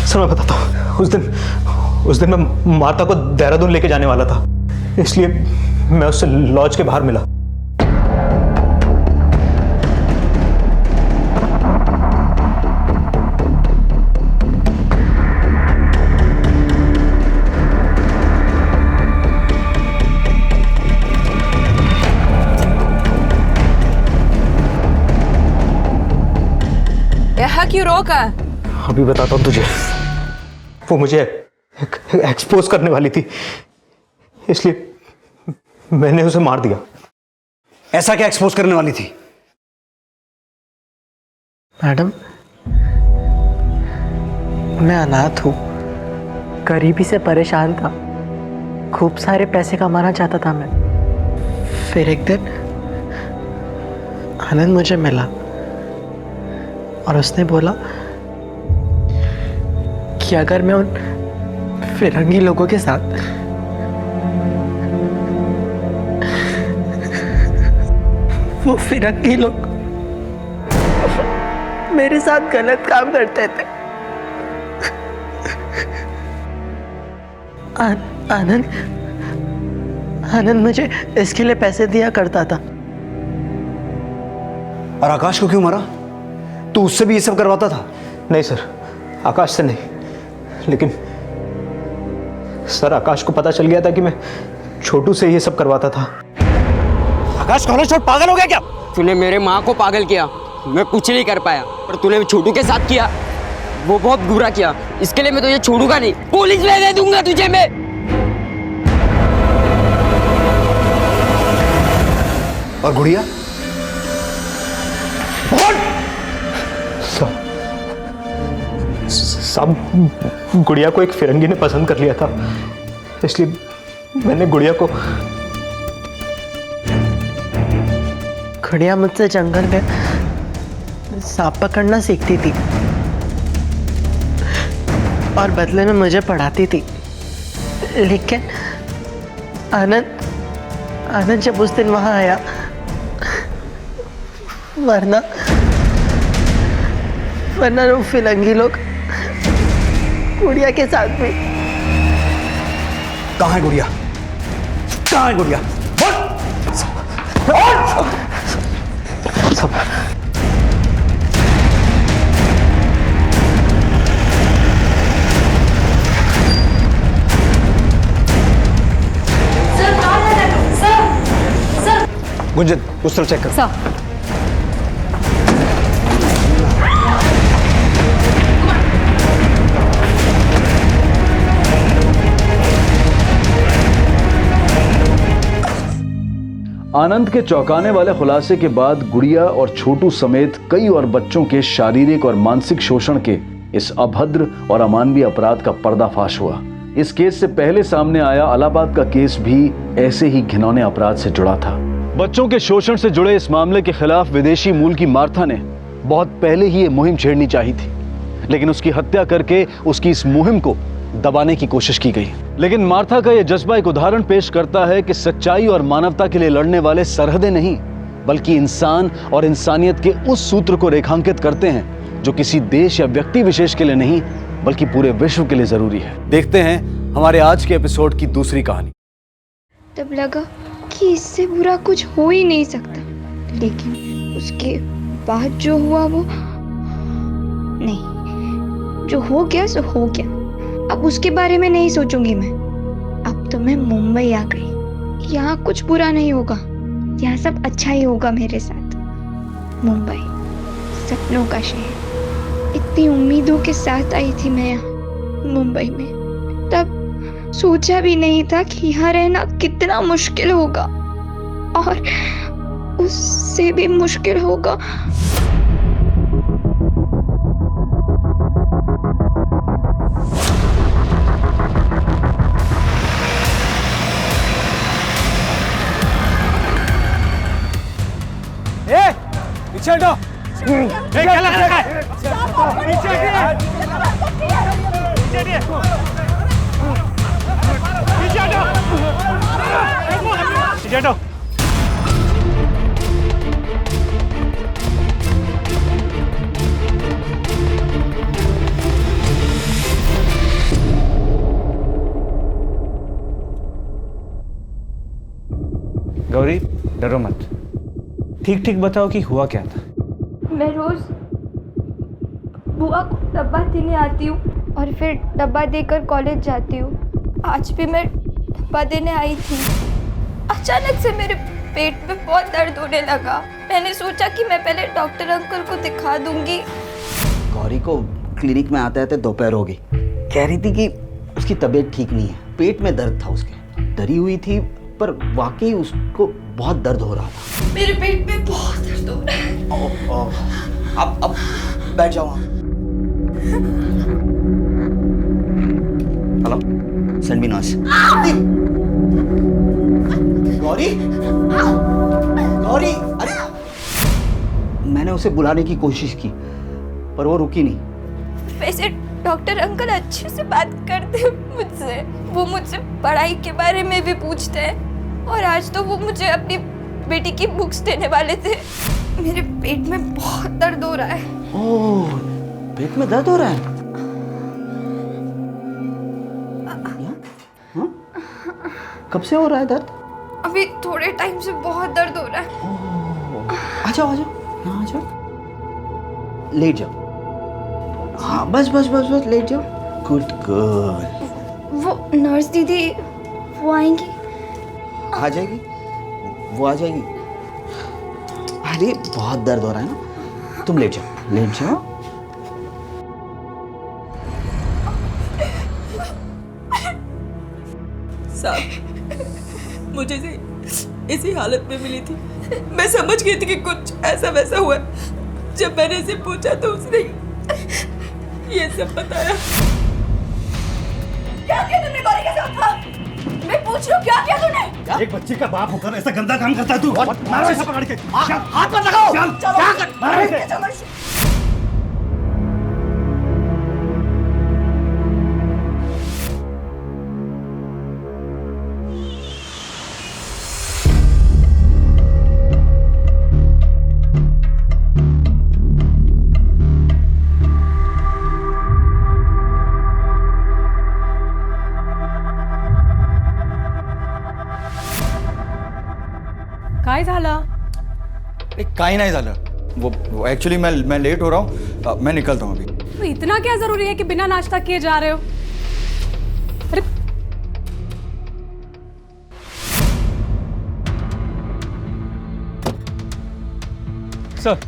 सर मैं बताता हूँ। उस दिन मैं माता को देहरादून लेके जाने वाला था, इसलिए मैं उससे लॉज के बाहर मिला। यहाँ क्यों रोका? अभी बताता हूँ तुझे। वो मुझे एक्सपोज करने वाली थी, इसलिए मैंने उसे मार दिया। ऐसा क्या एक्सपोज करने वाली थी? मैडम, मैं अनाथ हूँ, गरीबी से परेशान था, खूब सारे पैसे कमाना चाहता था मैं। फिर एक दिन आनंद मुझे मिला और उसने बोला कि अगर मैं उन फिरंगी लोगों के साथ वो फिरंगी लोग मेरे साथ गलत काम करते थे। आनंद मुझे इसके लिए पैसे दिया करता था। और आकाश को क्यों मारा? तू उससे भी ये सब करवाता था? नहीं सर, आकाश से नहीं, लेकिन सर आकाश को पता चल गया था कि मैं छोटू से ये सब करवाता था। आकाश कौन है? छोट पागल हो गया क्या? तूने मेरे माँ को पागल किया, मैं कुछ नहीं कर पाया, पर तूने छोटू के साथ किया, वो बहुत बुरा किया। इसके लिए मैं तुझे छोड़ूंगा नहीं, पुलिस में दे दूंगा तुझे मैं। और गुड़िया? साहब, गुड़िया को एक फिरंगी ने पसंद कर लिया था, इसलिए मैंने गुड़िया को। गुड़िया मुझसे जंगल में सांप पकड़ना सीखती थी और बदले में मुझे पढ़ाती थी। लेकिन आनंद जब उस दिन वहां आया, वरना वो फिरंगी लोग गुड़िया के साथ भी। कहाँ है गुड़िया? कहाँ है गुड़िया? गुंजन, उस तरफ चेक कर। आनंद के चौंकाने वाले खुलासे के बाद गुड़िया और छोटू समेत कई और बच्चों के शारीरिक और मानसिक शोषण के इस अभद्र और अमानवीय अपराध का पर्दाफाश हुआ। इस केस से पहले सामने आया इलाहाबाद का केस भी ऐसे ही घिनौने अपराध से जुड़ा था। बच्चों के शोषण से जुड़े इस मामले के खिलाफ विदेशी मूल की मार्था ने बहुत पहले ही ये मुहिम छेड़नी चाहिए थी, लेकिन उसकी हत्या करके उसकी इस मुहिम को दबाने की कोशिश की गई। लेकिन मार्था का यह जज्बा एक उदाहरण पेश करता है कि सच्चाई और मानवता के लिए लड़ने वाले सरहदें नहीं, बल्कि इंसान और इंसानियत के उस सूत्र को रेखांकित करते हैं जो किसी देश या व्यक्ति विशेष के लिए नहीं, बल्कि पूरे विश्व के लिए जरूरी है। देखते हैं हमारे आज के एपिसोड की दूसरी कहानी। तब लगा कि इससे बुरा कुछ हो ही नहीं सकता, लेकिन उसके बाद जो हुआ वो नहीं, जो हो गया सो हो गया। अब उसके बारे में नहीं सोचूंगी मैं। अब तो मैं मुंबई आ गई, यहाँ कुछ बुरा नहीं होगा, यहाँ सब अच्छा ही होगा मेरे साथ। मुंबई सपनों का शहर, इतनी उम्मीदों के साथ आई थी मैं यहाँ मुंबई में। तब सोचा भी नहीं था कि यहाँ रहना कितना मुश्किल होगा, और उससे भी मुश्किल होगा। पीछे हटो। क्या लग रहा है? पीछे हटो। पीछे हटो। गौरी, डरो मत, ठीक ठीक बताओ कि हुआ क्या था। मैं रोज बुआ को डब्बा देने आती हूँ और फिर डब्बा देकर कॉलेज जाती हूँ। आज भी मैं डब्बा देने आई थी। अचानक से मेरे पेट में बहुत दर्द होने लगा। मैंने सोचा कि मैं पहले डॉक्टर अंकल को दिखा दूंगी। गौरी को क्लिनिक में आते आते दोपहर हो गई। कह रही थी कि उसकी तबीयत ठीक नहीं है, पेट में दर्द था उसके। डरी हुई थी, पर वाकई उसको बहुत दर्द हो रहा था। मेरे पेट में बहुत दर्द हो रहा है। अब बैठ जाओ। Hello, send me nurse. Gauri, Gauri, अरे मैंने उसे बुलाने की कोशिश की पर वो रुकी नहीं। वैसे डॉक्टर अंकल अच्छे से बात करते हैं मुझसे, वो मुझसे पढ़ाई के बारे में भी पूछते हैं और आज तो वो मुझे अपनी बेटी की बुक्स देने वाले थे। मेरे पेट में बहुत दर्द हो रहा है। ओह, पेट में दर्द हो रहा है? कब से हो रहा है दर्द? अभी थोड़े टाइम से बहुत दर्द हो रहा है। आ जाओ आ जाओ, यहाँ आ जाओ, लेट जाओ। हाँ बस बस बस बस लेट जाओ। Good girl. वो नर्स दीदी वो आएंगी? आ जाएगी, वो आ जाएगी। अरे बहुत दर्द हो रहा है ना, तुम लेट जाओ, लेट जाओ। साहब, मुझे इसी हालत में मिली थी। मैं समझ गई थी कि कुछ ऐसा वैसा हुआ। जब मैंने इसे पूछा तो उसने ये सब बताया। क्या किया तुमने गौरी के साथ? था? मैं पूछ रही हूँ क्या किया तूने? एक बच्ची का बाप होकर ऐसा गंदा काम करता है तू? मारो इसे पकड़ के। हाथ मत लगाओ। क्या कर? मारो इसे। काय झालं? काही नाही झालं। वो एक्चुअली मैं लेट हो रहा हूँ, मैं निकलता हूँ अभी। तो इतना क्या जरूरी है कि बिना नाश्ता किए जा रहे हो? अरे सर,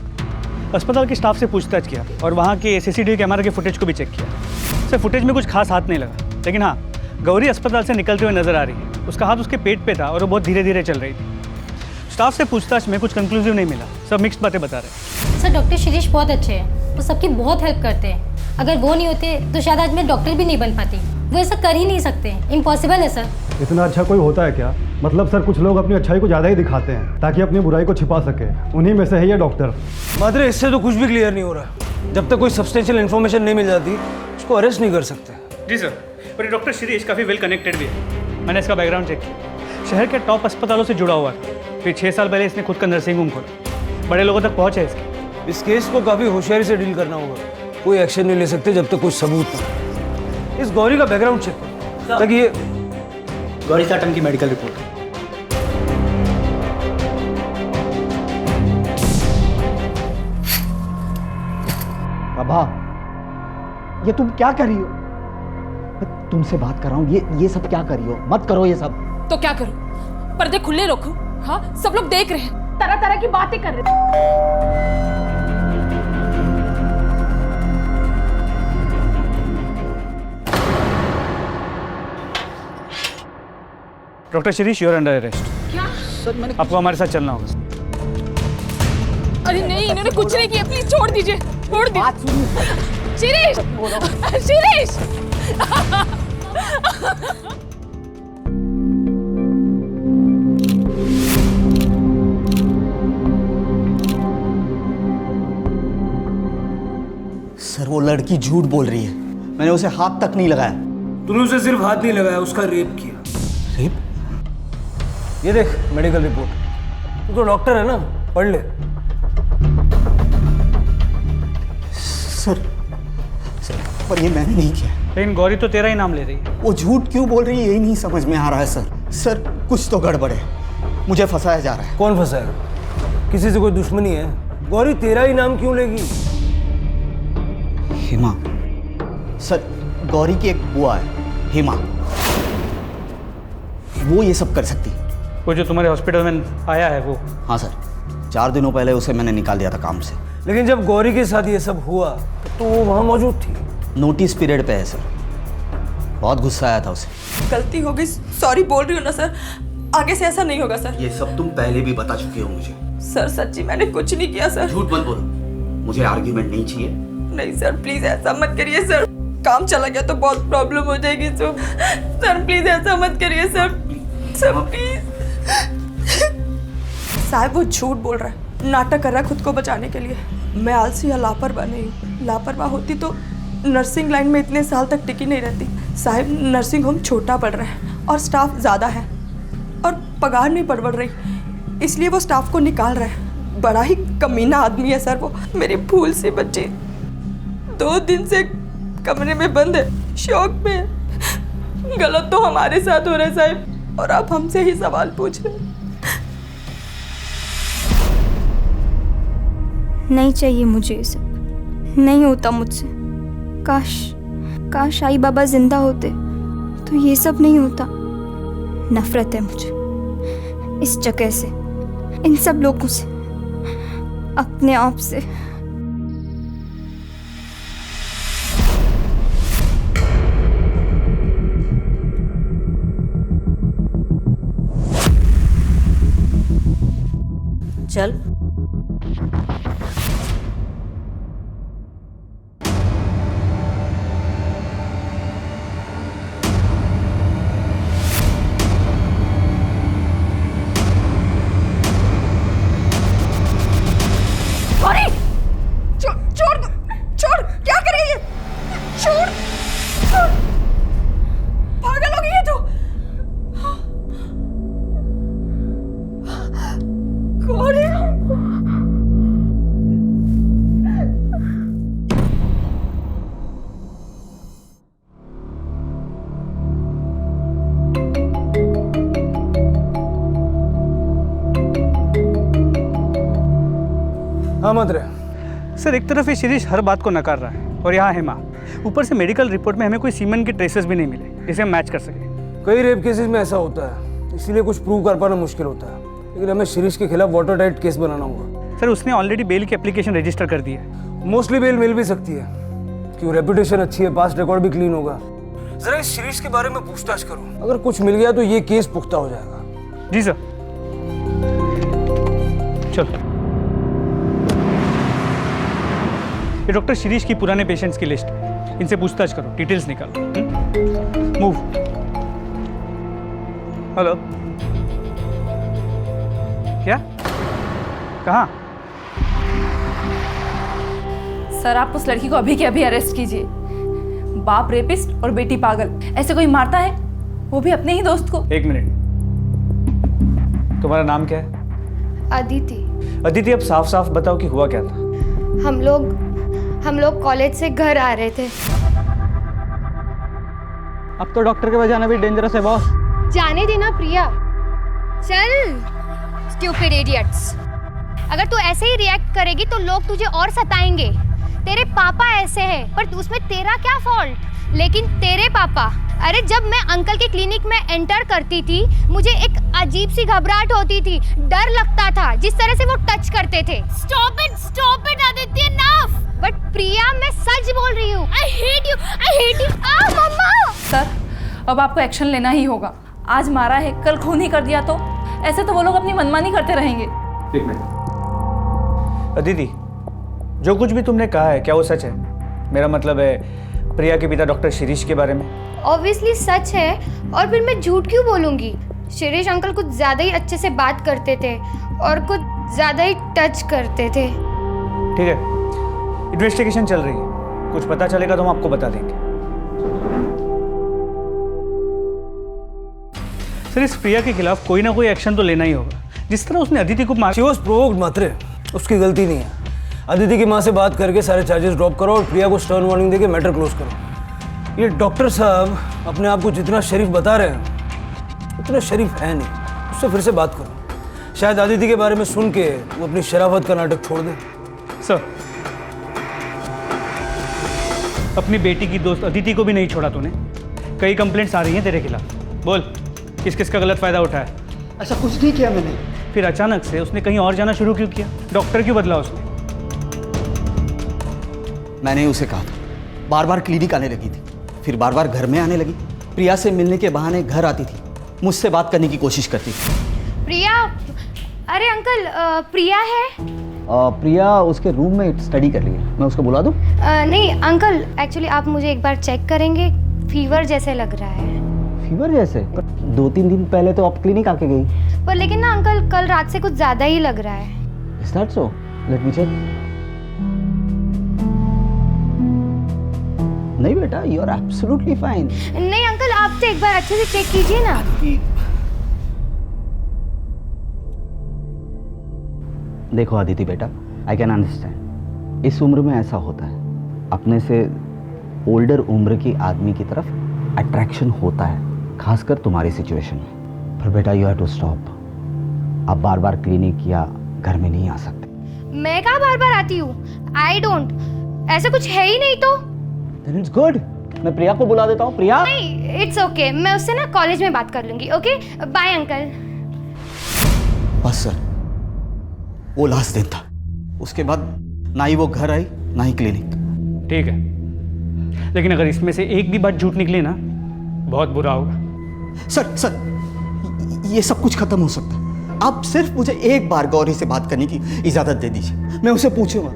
अस्पताल के स्टाफ से पूछताछ किया और वहाँ के सीसीटीवी कैमरा के फुटेज को भी चेक किया। सर, फुटेज में कुछ खास हाथ नहीं लगा, लेकिन हाँ, गौरी अस्पताल से निकलते हुए नजर आ रही है। उसका हाथ उसके पेट पे था और वो बहुत धीरे धीरे चल रही थी। स्टाफ से पूछताछ में कुछ कंक्लूसिव नहीं मिला, सब मिक्स्ड बातें बता रहे हैं। सर, डॉक्टर शिरीष बहुत अच्छे हैं, वो सबकी बहुत हेल्प करते हैं। अगर वो नहीं होते तो शायद आज मैं डॉक्टर भी नहीं बन पाती। वो ऐसा कर ही नहीं सकते, इम्पॉसिबल है सर। इतना अच्छा कोई होता है क्या? मतलब सर, कुछ लोग अपनी अच्छाई को ज़्यादा ही दिखाते हैं ताकि अपनी बुराई को छिपा सके। उन्हीं में से है ये डॉक्टर। मात्रे, इससे तो कुछ भी क्लियर नहीं हो रहा। जब तक कोई सब्सटेंशियल इन्फॉर्मेशन नहीं मिल जाती उसको अरेस्ट नहीं कर सकते। जी सर, पर ये डॉक्टर शिरीष काफ़ी वेल कनेक्टेड भी है। मैंने इसका बैकग्राउंड चेक किया, शहर के टॉप अस्पतालों से जुड़ा हुआ था। फिर 6 साल पहले इसने खुद का नर्सिंग होम खोला, बड़े लोगों तक पहुँच है इसकी। इस केस को काफ़ी होशियारी से डील करना होगा। कोई एक्शन नहीं ले सकते जब तक कुछ सबूत ना। इस गौरी का बैकग्राउंड चेक करो ताकि ये गौरी साटम की मेडिकल रिपोर्ट। बाबा, ये तुम क्या कर रही हो? मैं तुमसे बात कर रहा हूँ, ये सब क्या कर रही हो? मत करो ये सब। तो क्या करूं? पर्दे खुले रखूं? हाँ, सब लोग देख रहे हैं, तरह तरह की बातें कर रहे हैं। Doctor Shirish, you are under arrest. क्या? सर, मैंने आपको हमारे साथ चलना होगा। अरे नहीं, इन्होंने कुछ नहीं किया, प्लीज छोड़ दीजिए, छोड़ दीजिए। शिरीष, शिरीष। सर, वो लड़की झूठ बोल रही है। मैंने उसे हाथ तक नहीं लगाया। तूने उसे सिर्फ हाथ नहीं लगाया, उसका रेप किया। रेप? ये देख मेडिकल रिपोर्ट। तू तो डॉक्टर है ना, पढ़ ले। सर, पर ये मैंने नहीं किया। लेकिन गौरी तो तेरा ही नाम ले रही है। वो झूठ क्यों बोल रही है यही नहीं समझ में आ रहा है सर। सर, कुछ तो गड़बड़ है, मुझे फंसाया जा रहा है। कौन फंसाएगा? किसी से कोई दुश्मनी है? गौरी तेरा ही नाम क्यों लेगी? हिमा। सर, गौरी की एक बुआ है, हिमा, वो ये सब कर सकती। वो जो तुम्हारे हॉस्पिटल में आया है वो? हाँ सर, 4 दिनों पहले उसे मैंने निकाल दिया था काम से। लेकिन जब गौरी के साथ ये सब हुआ तो वो वहाँ मौजूद थी। नोटिस पीरियड पे है सर। बहुत गुस्सा आया था उसे। गलती हो गई, सॉरी बोल रही हूँ ना सर। आगे से ऐसा नहीं होगा सर। ये सब तुम पहले भी बता चुके हो मुझे। सर सच्ची मैंने कुछ नहीं किया सर। झूठ मत बोलो, मुझे आर्ग्यूमेंट नहीं चाहिए। नहीं सर, प्लीज ऐसा मत करिए सर। काम चला गया तो बहुत प्रॉब्लम हो जाएगी। तो सर प्लीज ऐसा मत करिए सर। Sir please. साहब, वो झूठ बोल रहा है, नाटक कर रहा है खुद को बचाने के लिए। मैं आलसी या लापरवाह नहीं हूँ। लापरवाह होती तो नर्सिंग लाइन में इतने साल तक टिकी नहीं रहती। साहिब, नर्सिंग होम छोटा पड़ रहा है और स्टाफ ज़्यादा है और पगार नहीं बढ़ रही, इसलिए वो स्टाफ को निकाल रहा है। बड़ा ही कमीना आदमी है सर वो। मेरी फूल सी बच्ची 2 दिन से कमरे में बंद है, शौक में है। गलत तो हमारे साथ हो रहा है साहिब, और आप हमसे ही सवाल पूछ रहे हैं। नहीं चाहिए मुझे ये सब, नहीं होता मुझसे। काश आई बाबा जिंदा होते तो ये सब नहीं होता। नफरत है मुझे इस जगह से, इन सब लोगों से, अपने आप से। चल छोड़, क्या कर रही है? छोड़, पागल हो गई है तू। कौन है? हाँ मंत्र सर, एक तरफ ये शिरीष हर बात को नकार रहा है और यहाँ है माँ। ऊपर से मेडिकल रिपोर्ट में हमें कोई सीमन के ट्रेसेस भी नहीं मिले जिसे हम मैच कर सके। कई रेप केसेस में ऐसा होता है, इसीलिए कुछ प्रूव कर पाना मुश्किल होता है। लेकिन हमें शिरीष के खिलाफ वाटर टाइट केस बनाना होगा। सर उसने ऑलरेडी बेल की एप्लीकेशन रजिस्टर कर दी है। मोस्टली बेल मिल भी सकती है क्यों, रेपुटेशन अच्छी है, पास्ट रिकॉर्ड भी क्लीन होगा। जरा इस शिरीष के बारे में पूछताछ करो, अगर कुछ मिल गया तो ये केस पुख्ता हो जाएगा। जी सर। चलो, ये डॉक्टर शिरीष की पुराने पेशेंट्स की लिस्ट है, इनसे पूछताछ करो, डिटेल्स निकालो। मूव। हेलो, क्या? कहाँ? सर आप उस लड़की को अभी के अभी अरेस्ट कीजिए। बाप रेपिस्ट और बेटी पागल, ऐसे कोई मारता है, वो भी अपने ही दोस्त को। एक मिनट, तुम्हारा नाम क्या है? अदिति। अदिति, अब साफ साफ बताओ कि हुआ क्या था। हम लोग कॉलेज से घर आ रहे थे। अब तो डॉक्टर के पास जाना भी डेंजरस है बॉस। जाने देना प्रिया। चल स्टूपिड इडियट्स, अगर तू ऐसे ही रिएक्ट करेगी तो लोग तुझे और सताएंगे। तेरे पापा ऐसे हैं, पर उसमें तेरा क्या फॉल्ट? लेकिन तेरे पापा, अरे जब मैं अंकल के क्लिनिक में एंटर करती थी मुझे एक अजीब सी घबराहट होती थी, डर लगता था जिस तरह से वो टच करते थे। Stop it Aditya, enough. But Priya मैं सच बोल रही हूँ। I hate you. आ मम्मा। सर अब आपको एक्शन लेना ही होगा। आज मारा है, कल खून ही कर दिया तो ऐसे तो वो लोग अपनी मनमानी करते रहेंगे। एक मिनट अदिति, जो कुछ भी तुमने कहा है क्या वो सच है? मेरा मतलब है प्रिया के पिता डॉक्टर शिरीष के बारे में। ऑब्वियसली सच है, और फिर मैं झूठ क्यों बोलूंगी? शिरीष अंकल कुछ ज्यादा ही अच्छे से बात करते थे और कुछ ज्यादा ही टच करते थे। ठीक है, इन्वेस्टिगेशन चल रही है, कुछ पता चलेगा तो हम आपको बता देंगे। सर इस प्रिया के खिलाफ कोई ना कोई एक्शन तो लेना ही होगा। जिस तरह उसने अदिति को मार। शी वाज प्रोवोक्ड मात्र, उसकी गलती नहीं है। अदिति की माँ से बात करके सारे चार्जेस ड्रॉप करो और प्रिया को स्टर्न वार्निंग देके मैटर क्लोज करो। ये डॉक्टर साहब अपने आप को जितना शरीफ बता रहे हैं उतना शरीफ है नहीं, उससे फिर से बात करो। शायद अदिति के बारे में सुन के वो अपनी शराफत का नाटक छोड़ दे। सर अपनी बेटी की दोस्त अदिति को भी नहीं छोड़ा तूने। कई कंप्लेंट्स आ रही हैं तेरे खिलाफ, बोल किस किस का गलत फायदा उठाया? ऐसा कुछ नहीं किया मैंने। फिर अचानक से उसने कहीं और जाना शुरू क्यों किया? डॉक्टर क्यों बदला उसने? मैंने उसे कहा था, बार बार क्लिनिक आने लगी थी, फिर बार बार घर में आने लगी। प्रिया से मिलने के बहाने घर आती थी, मुझसे बात करने की कोशिश करती थी। प्रिया, अरे अंकल प्रिया है? प्रिया उसके रूम में स्टडी कर रही है, मैं उसको बुला दूं? नहीं अंकल, एक्चुअली आप मुझे एक बार चेक करेंगे, फीवर जैसे लग रहा है। फीवर जैसे? पर 2-3 दिन पहले तो आप क्लिनिक आके गई। पर लेकिन ना अंकल, कल रात से कुछ ज़्यादा ही लग रहा है। Is that so? Let me check. नहीं बेटा, you are absolutely fine. नहीं अंकल, आप तो एक बार अच्छे से चेक कीजिए ना। देखो अदिति बेटा, आई कैन अंडरस्टैंड। इस उम्र में ऐसा होता है, अपने से ओल्डर उम्र की आदमी की तरफ अट्रैक्शन होता है, खासकर तुम्हारी सिचुएशन में। पर बेटा यू हैव टू स्टॉप। आप बार बार क्लिनिक या घर में नहीं आ सकते। मैं कहाँ बार बार आती हूँ? आई डोंट, ऐसा कुछ है ही नहीं तो। Then it's good. मैं प्रिया को बुला देता हूँ। प्रिया, नहीं, इट्स ओके, मैं उससे ना कॉलेज में बात कर लूंगी। Okay, bye uncle. बस सर, वो लास्ट दिन था, उसके बाद ना ही वो घर आई ना ही क्लिनिक। ठीक है, लेकिन अगर इसमें से एक भी बात झूठ निकली ना, बहुत बुरा होगा। सर, ये सब कुछ खत्म हो सकता है। आप सिर्फ मुझे एक बार गौरी से बात करने की इजाजत दे दीजिए। मैं उसे पूछूंगा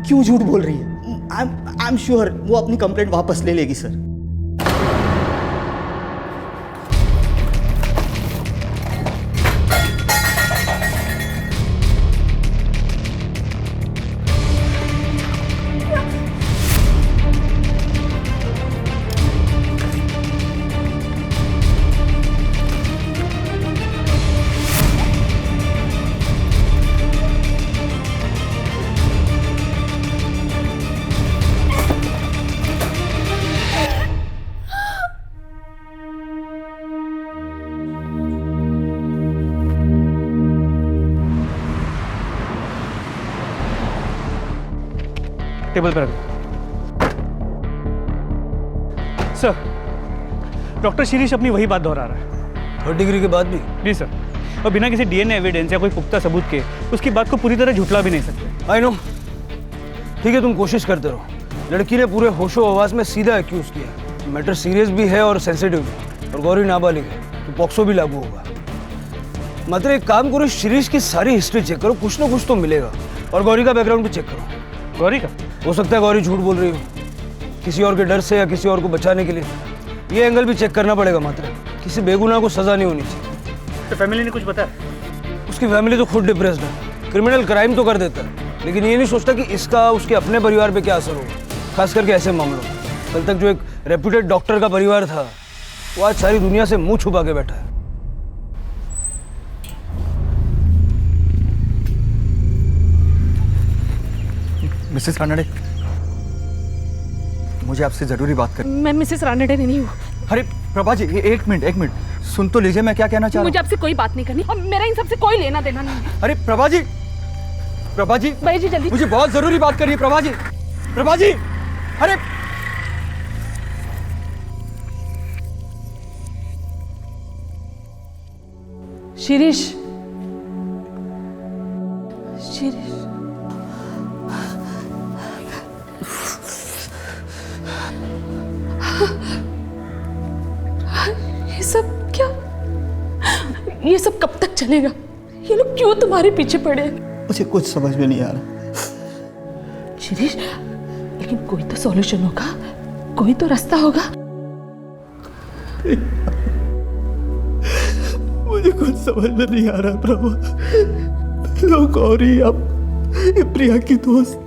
क्यों झूठ बोल रही है। आई एम श्योर वो अपनी कंप्लेंट वापस ले लेगी सर। टेबल पर रख। सर, डॉक्टर शिरीष अपनी वही बात दोहरा रहा है। 3rd डिग्री के बाद भी? जी सर, और बिना किसी डीएनए एविडेंस या कोई पुख्ता सबूत के उसकी बात को पूरी तरह झुठला भी नहीं सकते। आई नो, ठीक है, तुम कोशिश करते रहो। लड़की ने पूरे होशो आवाज में सीधा एक्यूज किया। मैटर सीरियस भी है और सेंसिटिव भी, और गौरी नाबालिग है तो पॉक्सो भी लागू होगा। मात्र एक काम करो, शिरीष की सारी हिस्ट्री चेक करो, कुछ ना कुछ तो मिलेगा। और गौरी का बैकग्राउंड भी चेक करो। गौरी का? हो सकता है गौरी झूठ बोल रही हो, किसी और के डर से या किसी और को बचाने के लिए। ये एंगल भी चेक करना पड़ेगा। मात्र किसी बेगुनाह को सजा नहीं होनी चाहिए। तो फैमिली ने कुछ बताया? उसकी फैमिली तो खुद डिप्रेस्ड है। क्रिमिनल क्राइम तो कर देता है, लेकिन ये नहीं सोचता कि इसका उसके अपने परिवार पे क्या असर होगा, खास करके ऐसे मामलों में। कल तक जो एक रेप्यूटेड डॉक्टर का परिवार था, वो आज सारी दुनिया से मुंह छुपा के बैठा है। मिसेस रानडे, मुझे आपसे जरूरी बात करनी। मैं मिसेस रानडे नहीं हूँ। अरे प्रभा जी, ये एक मिनट सुन तो लीजिए, मैं क्या कहना चाह रहा हूँ। मुझे आपसे कोई बात नहीं करनी और मेरा इन सबसे कोई लेना देना नहीं है। अरे प्रभा जी भाई जी जल्दी, मुझे बहुत जरूरी बात करनी है। प्रभा जी, अरे शिरीष, ये सब कब तक चलेगा? ये लोग क्यों तुम्हारे पीछे पड़े हैं? मुझे कुछ समझ में नहीं आ रहा। शिरीष, लेकिन कोई तो सॉल्यूशन होगा, कोई तो रास्ता होगा। मुझे कुछ समझ में नहीं आ रहा प्रभा। लोग गौरी, अब प्रिया की दोस्त,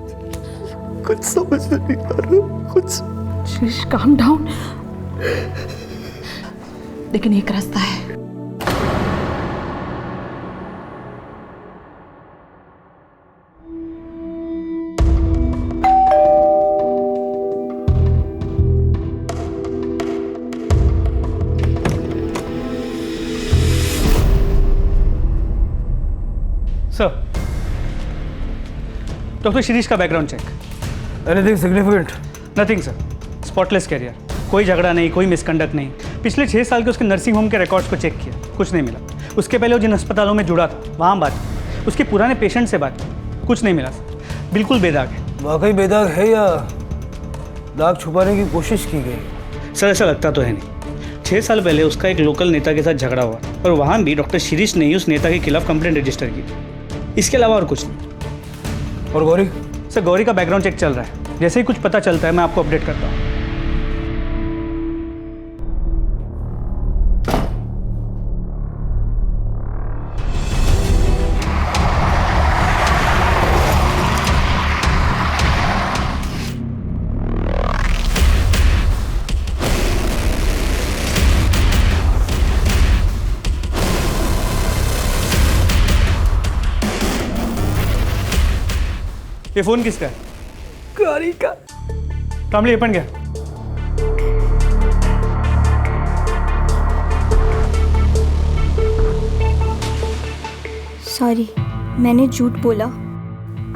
कुछ समझ में नहीं आ रहा कुछ। Shirish, calm down. लेकिन एक रास्ता है। सर, डॉक्टर शिरीष का background check. Anything significant? Nothing sir, spotless career, कोई झगड़ा नहीं, कोई मिसकंडक्ट नहीं। पिछले 6 साल के उसके नर्सिंग होम के रिकॉर्ड्स को चेक किया, कुछ नहीं मिला। उसके पहले वो जिन अस्पतालों में जुड़ा था वहाँ बात की, उसके पुराने पेशेंट से बात की, कुछ नहीं मिला सर, बिल्कुल बेदाग है। वाकई बेदाग है या दाग छुपाने की कोशिश की गई? सर ऐसा लगता तो है नहीं। 6 साल पहले उसका एक लोकल नेता के साथ झगड़ा हुआ और वहाँ भी डॉक्टर शिरीष ने ही उस नेता के खिलाफ कंप्लेंट रजिस्टर की। इसके अलावा और कुछ नहीं। और गौरी? सर गौरी का बैकग्राउंड चेक चल रहा है, जैसे ही कुछ पता चलता है मैं आपको अपडेट करता हूँ। ये फोन किसका है? गौरी का। कामली, ये पन क्या? सॉरी, मैंने झूठ बोला।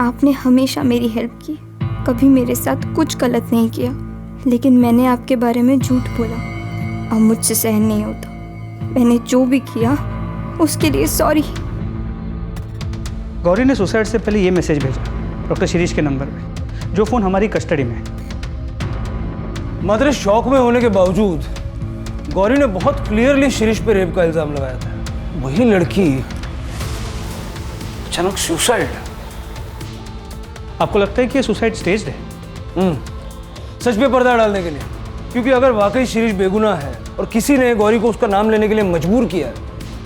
आपने हमेशा मेरी हेल्प की, कभी मेरे साथ कुछ गलत नहीं किया, लेकिन मैंने आपके बारे में झूठ बोला। अब मुझसे सहन नहीं होता। मैंने जो भी किया उसके लिए सॉरी। गौरी ने सुसाइड से पहले ये मैसेज भेजा डॉक्टर शिरीष के नंबर पे, जो फ़ोन हमारी कस्टडी में है। मात्र शौक में होने के बावजूद गौरी ने बहुत क्लियरली शिरीष पे रेप का इल्ज़ाम लगाया था। वही लड़की अचानक सुसाइड। आपको लगता है कि ये सुसाइड स्टेज्ड है? सच पे पर्दा डालने के लिए, क्योंकि अगर वाकई शिरीष बेगुनाह है और किसी ने गौरी को उसका नाम लेने के लिए मजबूर किया है,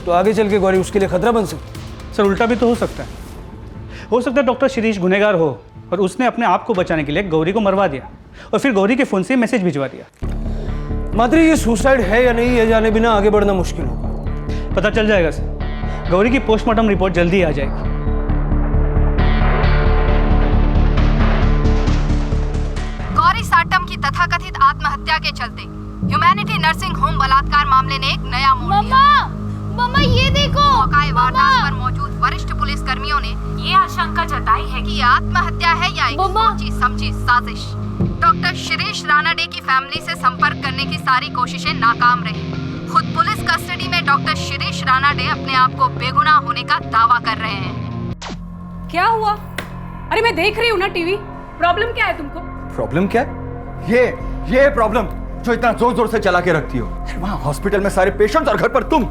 तो आगे चल के गौरी उसके लिए खतरा बन सकती है। सर, उल्टा भी तो हो सकता है। हो सकता है डॉक्टर शिरीष गुनहगार हो और उसने अपने आप को बचाने के लिए गौरी को मरवा दिया और फिर गौरी के फ़ोन से मैसेज भिजवा दिया। मात्र ये सुसाइड है या नहीं, ये जाने बिना आगे बढ़ना मुश्किल होगा। पता चल जाएगा सर। गौरी की पोस्टमार्टम रिपोर्ट जल्दी आ जाएगी। गौरी साटम की तथाकथित आत्महत्या के चलते ह्यूमैनिटी नर्सिंग होम बलात्कार मामले ने एक नया मोड़ लिया। मम्मा ये देखो, मौके वारदात पर मौजूद वरिष्ठ पुलिस कर्मियों ने ये आशंका जताई है कि आत्महत्या है या एक सोची समझी साजिश। डॉक्टर शिरीष रानाडे की फैमिली से संपर्क करने की सारी कोशिशें नाकाम रही। खुद पुलिस कस्टडी में डॉक्टर शिरीष रानाडे अपने आप को बेगुनाह होने का दावा कर रहे हैं। क्या हुआ? अरे मैं देख रही हूँ ना टीवी। प्रॉब्लम क्या है तुमको? प्रॉब्लम क्या है? ये प्रॉब्लम जो इतना जोर जोर से चला के रखती हो। वहाँ हॉस्पिटल में सारे पेशेंट और घर पर तुम।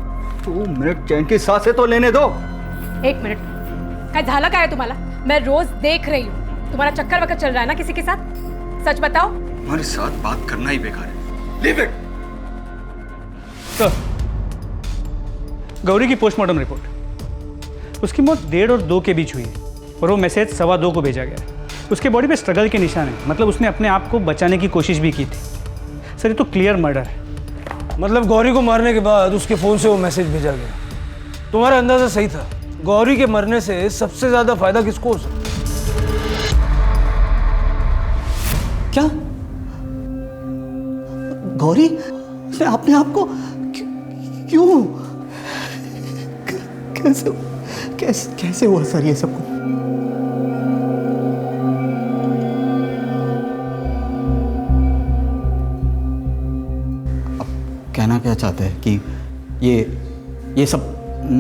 2 मिनट चैन की सांसें तो लेने दो। 1 मिनट, क्या झाला का है तुम्हारा? मैं रोज देख रही हूँ, तुम्हारा चक्कर वक्कर चल रहा है ना किसी के साथ? सच बताओ। हमारे साथ बात करना ही बेकार है। Leave it. सर, गौरी की पोस्टमार्टम रिपोर्ट, उसकी मौत 1:30 और 2 के बीच हुई है और वो मैसेज 2:15 को भेजा गया है। उसके बॉडी पे स्ट्रगल के निशान है, मतलब उसने अपने आप को बचाने की कोशिश भी की थी। सर, ये तो क्लियर मर्डर है। मतलब गौरी को मारने के बाद उसके फ़ोन से वो मैसेज भेजा गया। तुम्हारा अंदाज़ा सही था। गौरी के मरने से सबसे ज़्यादा फायदा किसको हो सकता? क्या गौरी उसने अपने आप को क्यों कैसे हुआ सर ये सब कुछ? कहना क्या चाहते हैं कि ये सब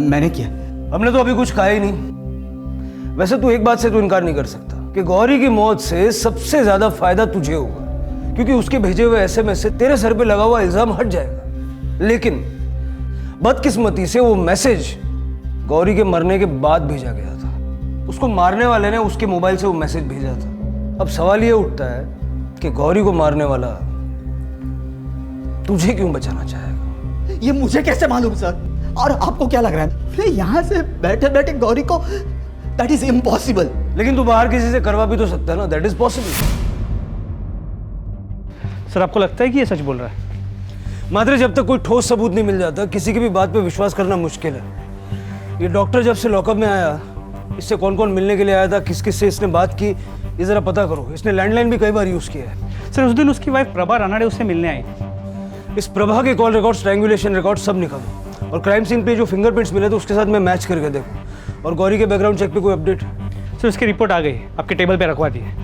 मैंने किया? हमने तो अभी कुछ कहा ही नहीं। वैसे तू एक बात से तो इनकार नहीं कर सकता कि गौरी की मौत से सबसे ज्यादा फायदा तुझे होगा, क्योंकि उसके भेजे हुए एसएमएस से तेरे सर पे लगा हुआ इल्जाम हट जाएगा। लेकिन बदकिस्मती से वो मैसेज गौरी के मरने के बाद भेजा गया था। उसको मारने वाले ने उसके मोबाइल से वो मैसेज भेजा था। अब सवाल ये उठता है कि गौरी को मारने वाला तुझे क्यों बचाना चाहेगा? ये मुझे कैसे मालूम सर? और आपको क्या लग रहा है मैं यहाँ से बैठे बैठे गौरी को? That is impossible. लेकिन तू बाहर किसी से करवा भी तो सकता है ना। That is possible. सर, आपको लगता है कि ये सच बोल रहा है? मात्र जब तक कोई ठोस सबूत नहीं मिल जाता किसी की भी बात पे विश्वास करना मुश्किल है। ये डॉक्टर जब से लॉकअप में आया, इससे कौन कौन मिलने के लिए आया था, किस किस से इसने बात की, ये जरा पता करो। इसने लैंडलाइन भी कई बार यूज किया है। सर, उस दिन उसकी वाइफ प्रभा रानाडे उससे मिलने आई। इस प्रभा के कॉल रिकॉर्ड, स्ट्रैंगुलेशन रिकॉर्ड सब निकालो और क्राइम सीन पे जो फिंगरप्रिंट्स मिले थे उसके साथ में मैच करके देखो। और गौरी के बैकग्राउंड चेक पे कोई अपडेट? सर, उसकी रिपोर्ट आ गई, आपके टेबल पे रखवा दी है।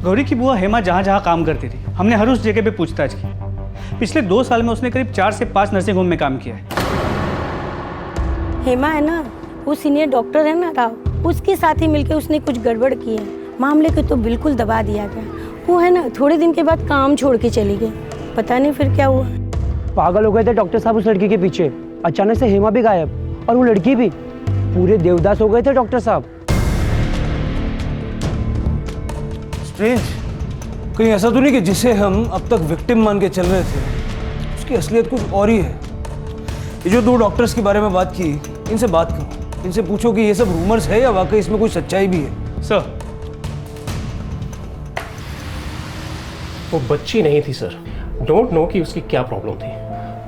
गौरी की बुआ हेमा जहाँ जहाँ काम करती थी, हमने हर उस जगह पे पूछताछ की। पिछले 2 साल में उसने करीब 4 से 5 नर्सिंग होम में काम किया है। हेमा है ना, वो सीनियर डॉक्टर है ना राव, उसके साथ ही मिलकर उसने कुछ गड़बड़ की है। मामले को तो बिल्कुल दबा दिया गया। वो है ना, थोड़े दिन के बाद काम छोड़ के चली गई। पता नहीं फिर क्या हुआ। पागल हो गए थे डॉक्टर साहब उस लड़की के पीछे। अचानक से हेमा भी गायब और वो लड़की भी। पूरे देवदास हो गए थे डॉक्टर साहब। स्ट्रेंज। कहीं ऐसा तो नहीं कि जिसे हम अब तक विक्टिम मान के चल रहे थे उसकी असलियत कुछ और ही है? ये जो 2 डॉक्टर्स के बारे में बात की, इनसे बात करो। इनसे पूछो कि ये सब रूमर्स है या वाकई इसमें कोई सच्चाई भी है। सर, वो बच्ची नहीं थी सर। डोंट नो कि उसकी क्या प्रॉब्लम थी।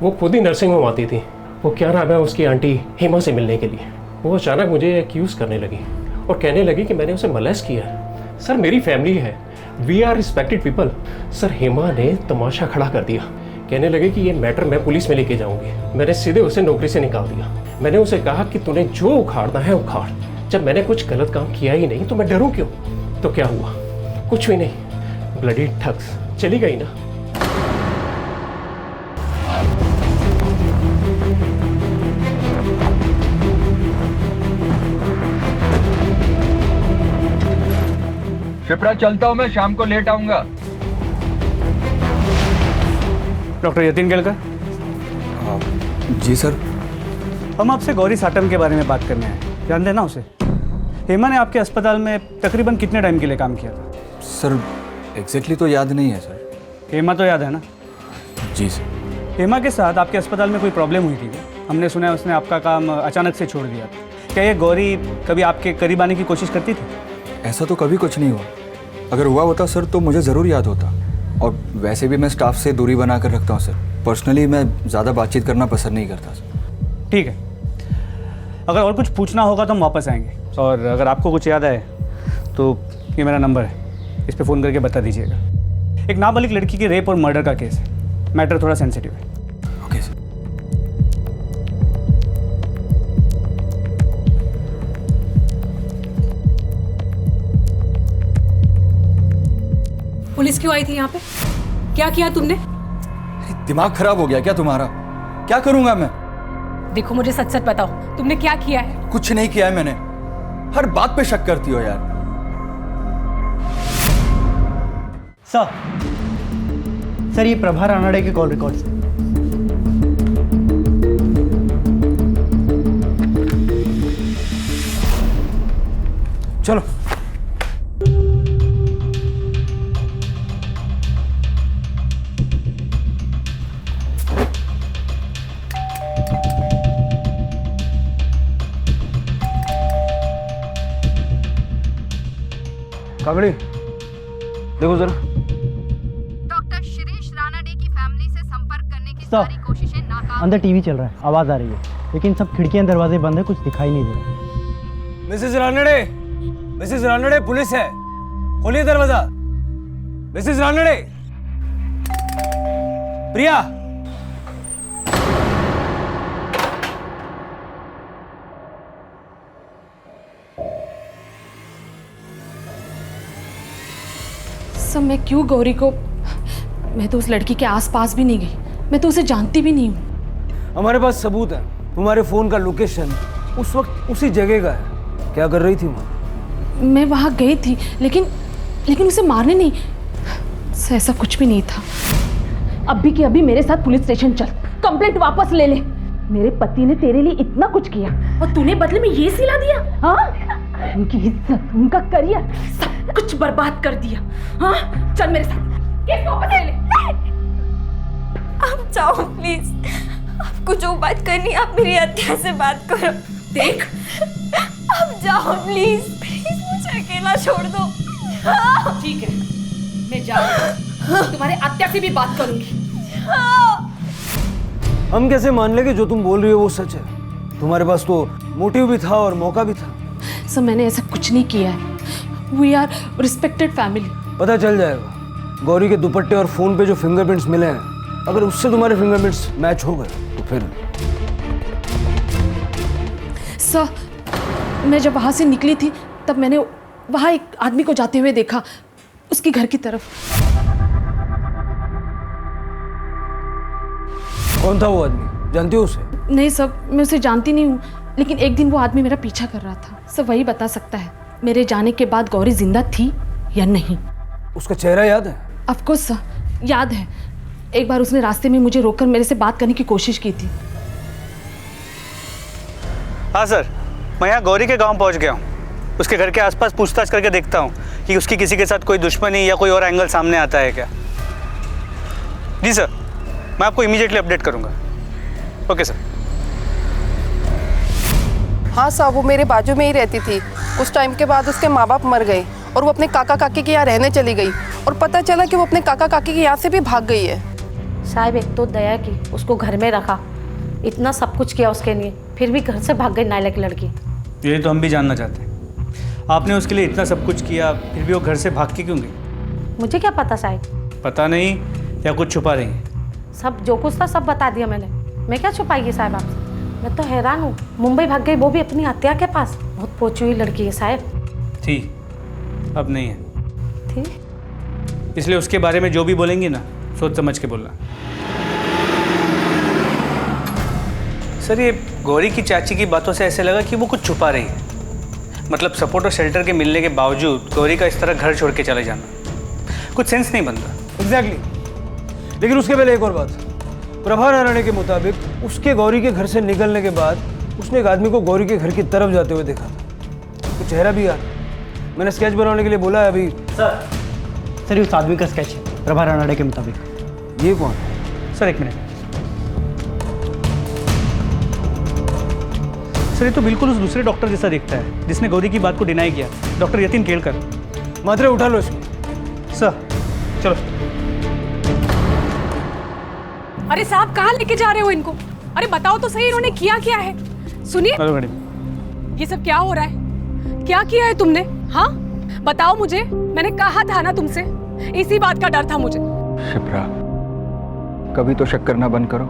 वो खुद ही नर्सिंग होम आती थी। वो क्या नाम है उसकी आंटी हेमा से मिलने के लिए। वो अचानक मुझे एक्यूज़ करने लगी और कहने लगी कि मैंने उसे मोलेस्ट किया है। सर मेरी फैमिली है, we are respected people. Sir Hema ने तमाशा खड़ा कर दिया, कहने लगे कि ये मैटर मैं पुलिस में लेके जाऊंगी। मैंने सीधे उसे नौकरी से निकाल दिया। मैंने उसे कहा कि तूने जो उखाड़ना है उखाड़, जब मैंने कुछ गलत काम किया ही नहीं तो मैं डरूं क्यों? तो क्या हुआ? कुछ भी नहीं, ब्लडी ठग्स, चली गई ना। शिप्रा चलता हूँ मैं, शाम को लेट आऊंगा। डॉक्टर यतीन केलकर। जी सर। हम आपसे गौरी साटम के बारे में बात करने आए, जानते हैं ना उसे? हेमा ने आपके अस्पताल में तकरीबन कितने टाइम के लिए काम किया था? सर एग्जैक्टली तो याद नहीं है सर। हेमा तो याद है ना? जी सर। हेमा के साथ आपके अस्पताल में कोई प्रॉब्लम हुई थी क्या? हमने सुना है उसने आपका काम अचानक से छोड़ दिया था। क्या ये गौरी कभी आपके करीब आने की कोशिश करती थी? ऐसा तो कभी कुछ नहीं हुआ। अगर हुआ होता सर तो मुझे ज़रूर याद होता। और वैसे भी मैं स्टाफ से दूरी बना कर रखता हूँ सर। पर्सनली मैं ज़्यादा बातचीत करना पसंद नहीं करता सर। ठीक है, अगर और कुछ पूछना होगा तो हम वापस आएंगे। और अगर आपको कुछ याद आए तो ये मेरा नंबर है, इस पर फ़ोन करके बता दीजिएगा। एक नाबालिग लड़की के रेप और मर्डर का केस है, मैटर थोड़ा सेंसिटिव है। Okay sir. पुलिस क्यों आई थी यहाँ पे? क्या किया तुमने? दिमाग खराब हो गया क्या तुम्हारा? क्या करूंगा मैं? देखो मुझे सच सच बताओ, तुमने क्या किया है? कुछ नहीं किया है मैंने। हर बात पे शक करती हो यार। सर ये प्रभा रानाडे के कॉल रिकॉर्ड्स हैं। चलो। काकड़ी देखो जरा। डॉक्टर शिरीष रानाडे की फैमिली से संपर्क करने की सारी कोशिशें नाकाम। अंदर टीवी चल रहा है, आवाज आ रही है, लेकिन सब खिड़कियां दरवाजे बंद है, कुछ दिखाई नहीं दे रहा। मिसेस रानडे पुलिस है, खोलिए दरवाजा। मिसेस रानडे, प्रिया। सब मैं क्यों गौरी को? मैं तो उस लड़की के आसपास भी नहीं गई, मैं तो उसे जानती भी नहीं हूँ। हमारे पास सबूत है, तुम्हारे फोन का लोकेशन उस वक्त उसी जगह का है। क्या कर रही थी वहाँ? मैं वहाँ गई थी, लेकिन उसे मारने नहीं, ऐसा कुछ भी नहीं था। अभी के अभी मेरे साथ पुलिस स्टेशन चल, कंप्लेंट वापस ले ले। मेरे पति ने तेरे लिए इतना कुछ किया और तूने बदले में ये सिला दिया? हाँ, उनकी इज्जत, उनका करियर, सब कुछ बर्बाद कर दिया। हाँ, चल मेरे साथ, केस वापस ले ले। आप जाओ प्लीज, आपको जो बात करनी है आप मेरी हत्या से बात करो। देख, आप जाओ प्लीज, मुझे अकेला छोड़ दो। ठीक है, मैं जा रही हूँ, तुम्हारे हत्या से भी बात करूंगी। हम कैसे मान लेंगे जो तुम बोल रही हो वो सच है? तुम्हारे पास तो मोटिव भी था और मौका भी था। सर मैंने ऐसा कुछ नहीं किया है, वी आर रिस्पेक्टेड फैमिली। पता चल जाएगा। गौरी के दुपट्टे और फोन पे जो फिंगरप्रिंट्स मिले हैं, अगर उससे तुम्हारे फिंगरप्रिंट्स मैच हो गए तो फिर। सर मैं जब वहाँ से निकली थी तब मैंने वहाँ एक आदमी को जाते हुए देखा, उसकी घर की तरफ। कौन था वो आदमी? जानती हो उसे? नहीं सर, मैं उसे जानती नहीं हूँ, लेकिन एक दिन वो आदमी मेरा पीछा कर रहा था। सर वही बता सकता है मेरे जाने के बाद गौरी जिंदा थी या नहीं। उसका चेहरा याद है? ऑफ कोर्स सर, याद है। एक बार उसने रास्ते में मुझे रोककर मेरे से बात करने की कोशिश की थी। हाँ सर, मैं यहाँ गौरी के गांव पहुँच गया हूँ। उसके घर के आसपास पूछताछ करके देखता हूँ कि उसकी किसी के साथ कोई दुश्मनी या कोई और एंगल सामने आता है क्या। जी सर, मैं आपको इमीडिएटली अपडेट करूँगा। Okay sir. हाँ साहब, वो मेरे बाजू में ही रहती थी। कुछ टाइम के बाद उसके माँ बाप मर गए और वो अपने काका काकी के यहाँ रहने चली गई, और पता चला कि वो अपने काका काकी के यहाँ से भी भाग गई है। साहब एक तो दया की, उसको घर में रखा, इतना सब कुछ किया उसके लिए, फिर भी घर से भाग गई नालायक लड़की। ये तो हम भी जानना चाहते हैं। आपने उसके लिए इतना सब कुछ किया, फिर भी वो घर से भाग के क्यों गई? मुझे क्या पता साहिब, पता नहीं या कुछ छुपा रही है? सब जो कुछ था सब बता दिया मैंने। मैं क्या छुपाएगी साहिब आपसे? मैं तो हैरान हूँ, मुंबई भाग गई, वो भी अपनी हत्या के पास। बहुत पोची हुई लड़की है साहिब। थी, अब नहीं है। थी? इसलिए उसके बारे में जो भी बोलेंगी ना, सोच समझ के बोलना। सर, ये गौरी की चाची की बातों से ऐसे लगा कि वो कुछ छुपा रही है। मतलब सपोर्ट और शेल्टर के मिलने के बावजूद गौरी का इस तरह घर छोड़ के चले जाना, कुछ सेंस नहीं बनता। एग्जैक्टली। लेकिन उसके पहले एक और बात। प्रभा नारायण के मुताबिक उसके गौरी के घर से निकलने के बाद उसने एक आदमी को गौरी के घर की तरफ जाते हुए देखा था। कुछ चेहरा भी याद। मैंने स्केच बनाने के लिए बोला है अभी। सर, उस आदमी का स्केच है प्रभा रानड़े के मुताबिक। ये कौन? सर एक मिनट। सर, ये तो बिल्कुल उस दूसरे डॉक्टर जैसा दिखता है जिसने गौरी की बात को डिनाई किया, डॉक्टर यतीन केलकर। मात्रे उठा लो इसको। सर चलो। अरे साहब, कहाँ लेके जा रहे हो इनको? अरे बताओ तो सही, इन्होंने किया क्या है? सुनिए, ये सब क्या हो रहा है? क्या किया है तुमने? हाँ बताओ मुझे, मैंने कहा था ना तुमसे, इसी बात का डर था मुझे। शिप्रा, कभी तो शक करना बंद करो।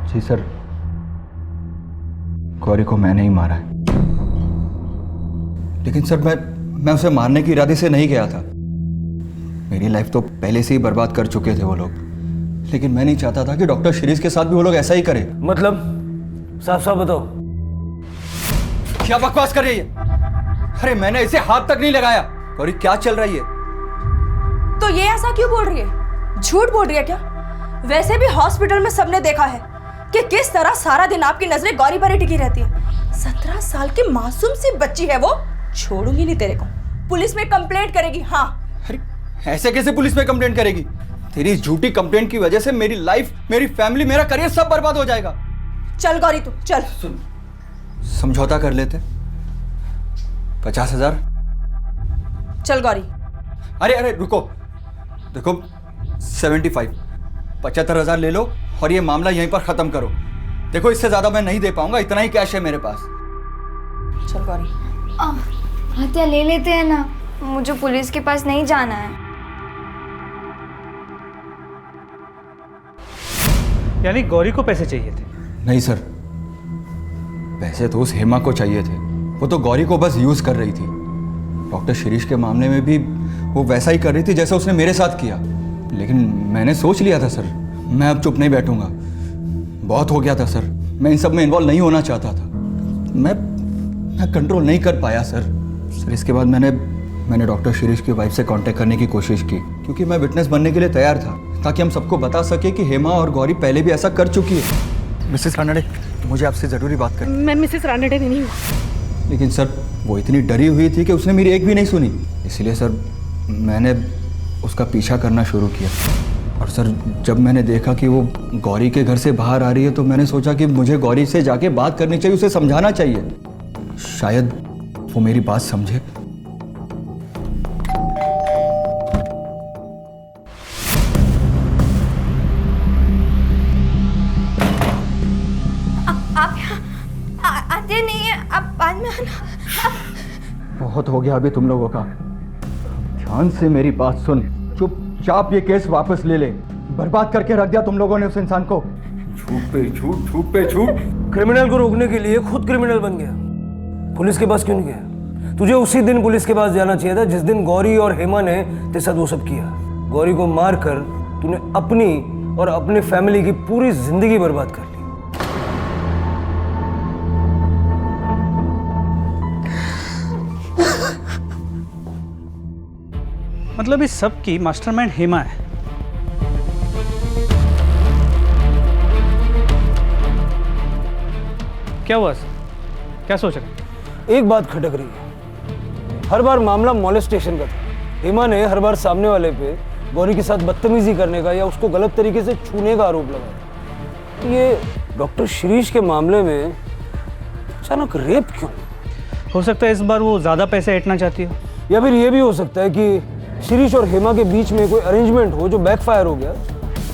जी सर, गौरी को मैंने ही मारा है। लेकिन सर, मैं उसे मारने की इरादे से नहीं गया था। मेरी लाइफ तो पहले से ही बर्बाद कर चुके थे वो लोग, लेकिन मैं नहीं चाहता था कि डॉक्टर शिरीष के साथ भी वो लोग ऐसा ही करें। मतलब साफ साफ बताओ, क्या बकवास कर रही है? अरे मैंने इसे हाथ तक नहीं लगाया। गौरी क्या चल रही है? तो ये ऐसा क्यों बोल रही है? झूठ बोल रही है क्या? वैसे भी हॉस्पिटल में सबने देखा है कि किस तरह सारा दिन आपकी नजरें गौरी पर ही टिकी रहती है। 17 साल की मासूम सी बच्ची है वो। छोड़ूंगी नहीं तेरे को, पुलिस में कंप्लेंट करेगी। हाँ। अरे ऐसे कैसे पुलिस में कंप्लेंट करेगी? तेरी झूठी कंप्लेंट की वजह से मेरी लाइफ, मेरी फैमिली, मेरा करियर सब बर्बाद हो जाएगा। चल गौरी तू चल। समझौता कर लेते। 50,000। चल गौरी। अरे रुको, देखो 75, 75,000 ले लो और ये मामला यहीं पर खत्म करो। देखो इससे ज्यादा मैं नहीं दे पाऊंगा, इतना ही कैश है मेरे पास। चल गौरी। हत्या ले लेते हैं ना, मुझे पुलिस के पास नहीं जाना है। यानी गौरी को पैसे चाहिए थे? नहीं सर, पैसे तो उस हेमा को चाहिए थे। वो तो गौरी को बस यूज कर रही थी। डॉक्टर शिरीष के मामले में भी वो वैसा ही कर रही थी जैसा उसने मेरे साथ किया। लेकिन मैंने सोच लिया था सर, मैं अब चुप नहीं बैठूंगा। बहुत हो गया था सर, मैं इन सब में इन्वॉल्व नहीं होना चाहता था। मैं कंट्रोल नहीं कर पाया सर। इसके बाद मैंने डॉक्टर शिरीष की वाइफ से कांटेक्ट करने की कोशिश की, क्योंकि मैं विटनेस बनने के लिए तैयार था, ताकि हम सबको बता सके कि हेमा और गौरी पहले भी ऐसा कर चुकी है। मिसेस रानड़े, मुझे आपसे ज़रूरी बात करनी। मैं मिसेस रानड़े नहीं हूँ। लेकिन सर, वो इतनी डरी हुई थी कि उसने मेरी एक भी नहीं सुनी। इसलिए सर मैंने उसका पीछा करना शुरू किया। और सर जब मैंने देखा कि वो गौरी के घर से बाहर आ रही है, तो मैंने सोचा कि मुझे गौरी से जाके बात करनी चाहिए, उसे समझाना चाहिए। शायद वो मेरी बात समझे। आप आते नहीं है, आप बाद में आना। बहुत हो गया अभी तुम लोगों का। ध्यान से मेरी बात सुन, चुपचाप ये केस वापस ले ले। बर्बाद करके रख दिया तुम लोगों ने उस इंसान को। झूठ पे झूठ, झूठ पे झूठ। क्रिमिनल को रोकने के लिए खुद क्रिमिनल बन गया। पुलिस के पास क्यों नहीं गया? तुझे उसी दिन पुलिस के पास जाना चाहिए था जिस दिन गौरी और हेमा ने तेरे साथ वो सब किया। गौरी को मारकर तूने अपनी और अपने फैमिली की पूरी जिंदगी बर्बाद कर ली। मतलब इस सब की मास्टरमाइंड हेमा है। क्या हुआ सर? क्या सोच रहे? एक बात खटक रही है। हर बार मामला मॉलेस्टेशन का था। हेमा ने हर बार सामने वाले पे गौरी के साथ बदतमीजी करने का या उसको गलत तरीके से छूने का आरोप लगाया। ये डॉक्टर शिरीष के मामले में अचानक रेप क्यों? हो सकता है इस बार वो ज्यादा पैसे ऐंठना चाहती हो, या फिर ये भी हो सकता है कि शिरीष और हेमा के बीच में कोई अरेंजमेंट हो जो बैकफायर हो गया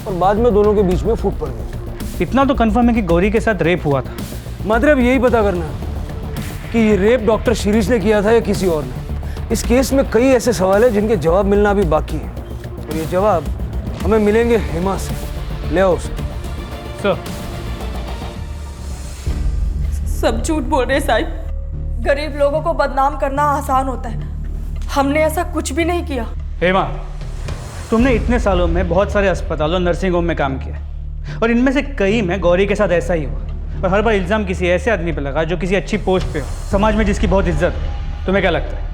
और बाद में दोनों के बीच में फूट पड़ गई। इतना तो कंफर्म है कि गौरी के साथ रेप हुआ था। मतलब यही पता करना कि ये रेप डॉक्टर शिरीष ने किया था या किसी और ने। इस केस में कई ऐसे सवाल हैं जिनके जवाब मिलना अभी बाकी है, और ये जवाब हमें मिलेंगे हेमा से। ले आओ उसे। सर, सब झूठ बोल रहे साहिब। गरीब लोगों को बदनाम करना आसान होता है, हमने ऐसा कुछ भी नहीं किया। हेमा, तुमने इतने सालों में बहुत सारे अस्पतालों, नर्सिंग होम में काम किया, और इनमें से कई में गौरी के साथ ऐसा ही हुआ, और हर बार इल्ज़ाम किसी ऐसे आदमी पे लगा जो किसी अच्छी पोस्ट पे हो, समाज में जिसकी बहुत इज्जत हो। तुम्हें क्या लगता है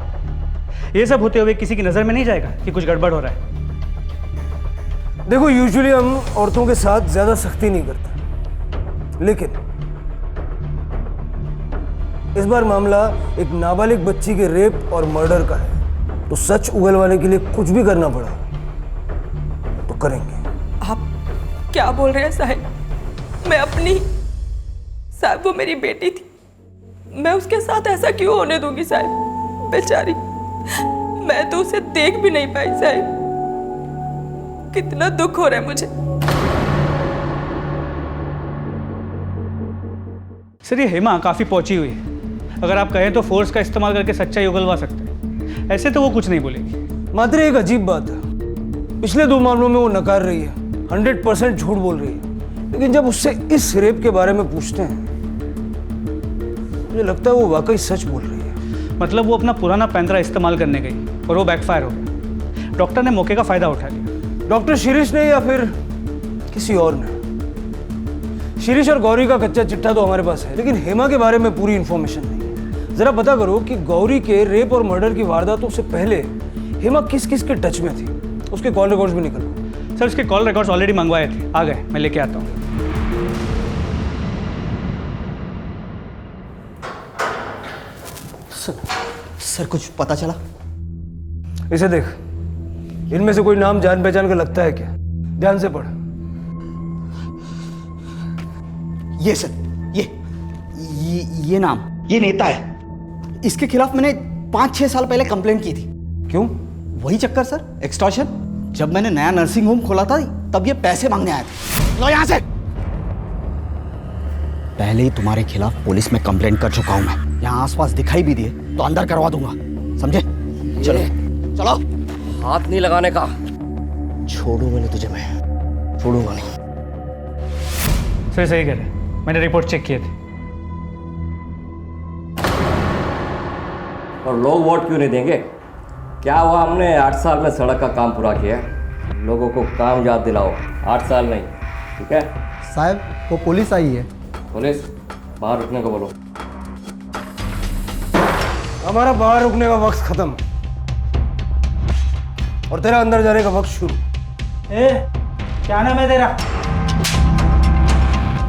ये सब होते हुए किसी की नज़र में नहीं जाएगा कि कुछ गड़बड़ हो रहा है? देखो, यूजुअली हम औरतों के साथ ज्यादा सख्ती नहीं करते, लेकिन इस बार मामला एक नाबालिग बच्ची के रेप और मर्डर का है, तो सच उगलवाने के लिए कुछ भी करना पड़ा तो करेंगे। आप क्या बोल रहे हैं साहिब? मैं अपनी साहिब, वो मेरी बेटी थी, मैं उसके साथ ऐसा क्यों होने दूंगी साहिब? बेचारी, मैं तो उसे देख भी नहीं पाई साहिब। कितना दुख हो रहा है मुझे। सर, ये हेमा काफ़ी पहुंची हुई है, अगर आप कहें तो फोर्स का इस्तेमाल करके सच्चाई उगलवा सकते हैं। ऐसे तो वो कुछ नहीं बोलेगी। मात्र एक अजीब बात है, पिछले 2 मामलों में वो नकार रही है, 100% झूठ बोल रही है, लेकिन जब उससे इस रेप के बारे में पूछते हैं मुझे लगता है वो वाकई सच बोल रही है। मतलब वो अपना पुराना पैंतरा इस्तेमाल करने गई और वो बैकफायर हो गया। डॉक्टर ने मौके का फ़ायदा उठा लिया। डॉक्टर शिरीष ने या फिर किसी और ने? शिरीष और गौरी का कच्चा चिट्ठा तो हमारे पास है, लेकिन हेमा के बारे में पूरी इन्फॉर्मेशन नहीं है। जरा पता करो कि गौरी के रेप और मर्डर की वारदातों से पहले हेमा किस किस के टच में थी। उसके कॉल रिकॉर्ड्स भी निकलो। सर, उसके कॉल रिकॉर्ड्स ऑलरेडी मंगवाए थे, आ गए, मैं लेके आता हूँ। सर, कुछ पता चला? इसे देख, इनमें से कोई नाम जान पहचान का लगता है क्या? ध्यान से पढ़। ये सर, ये नाम, ये नेता है। इसके खिलाफ मैंने 5-6 साल पहले कंप्लेंट की थी। क्यों? वही चक्कर सर, एक्सटॉर्शन। जब मैंने नया नर्सिंग होम खोला था तब ये पैसे मांगने आए थे। लो यहाँ से। पहले ही तुम्हारे खिलाफ पुलिस में कंप्लेंट कर चुका हूं मैं। यहाँ आसपास दिखाई भी दिए तो अंदर करवा दूंगा, समझे? चलो चलो। हाथ नहीं लगाने का। छोड़ूंगा नहीं तुझे, मैं छोड़ूंगा नहीं। सर, सही कह रहे, मैंने रिपोर्ट चेक किए थे। और लोग वोट क्यों नहीं देंगे? क्या हुआ, हमने 8 साल में सड़क का काम पूरा किया है। लोगों को काम याद दिलाओ, 8 साल नहीं, ठीक है? साहब, वो पुलिस आई है। पुलिस? बाहर रुकने को बोलो। हमारा बाहर रुकने का वक्त खत्म और तेरा अंदर जाने का वक्त शुरू। क्या नाम है तेरा?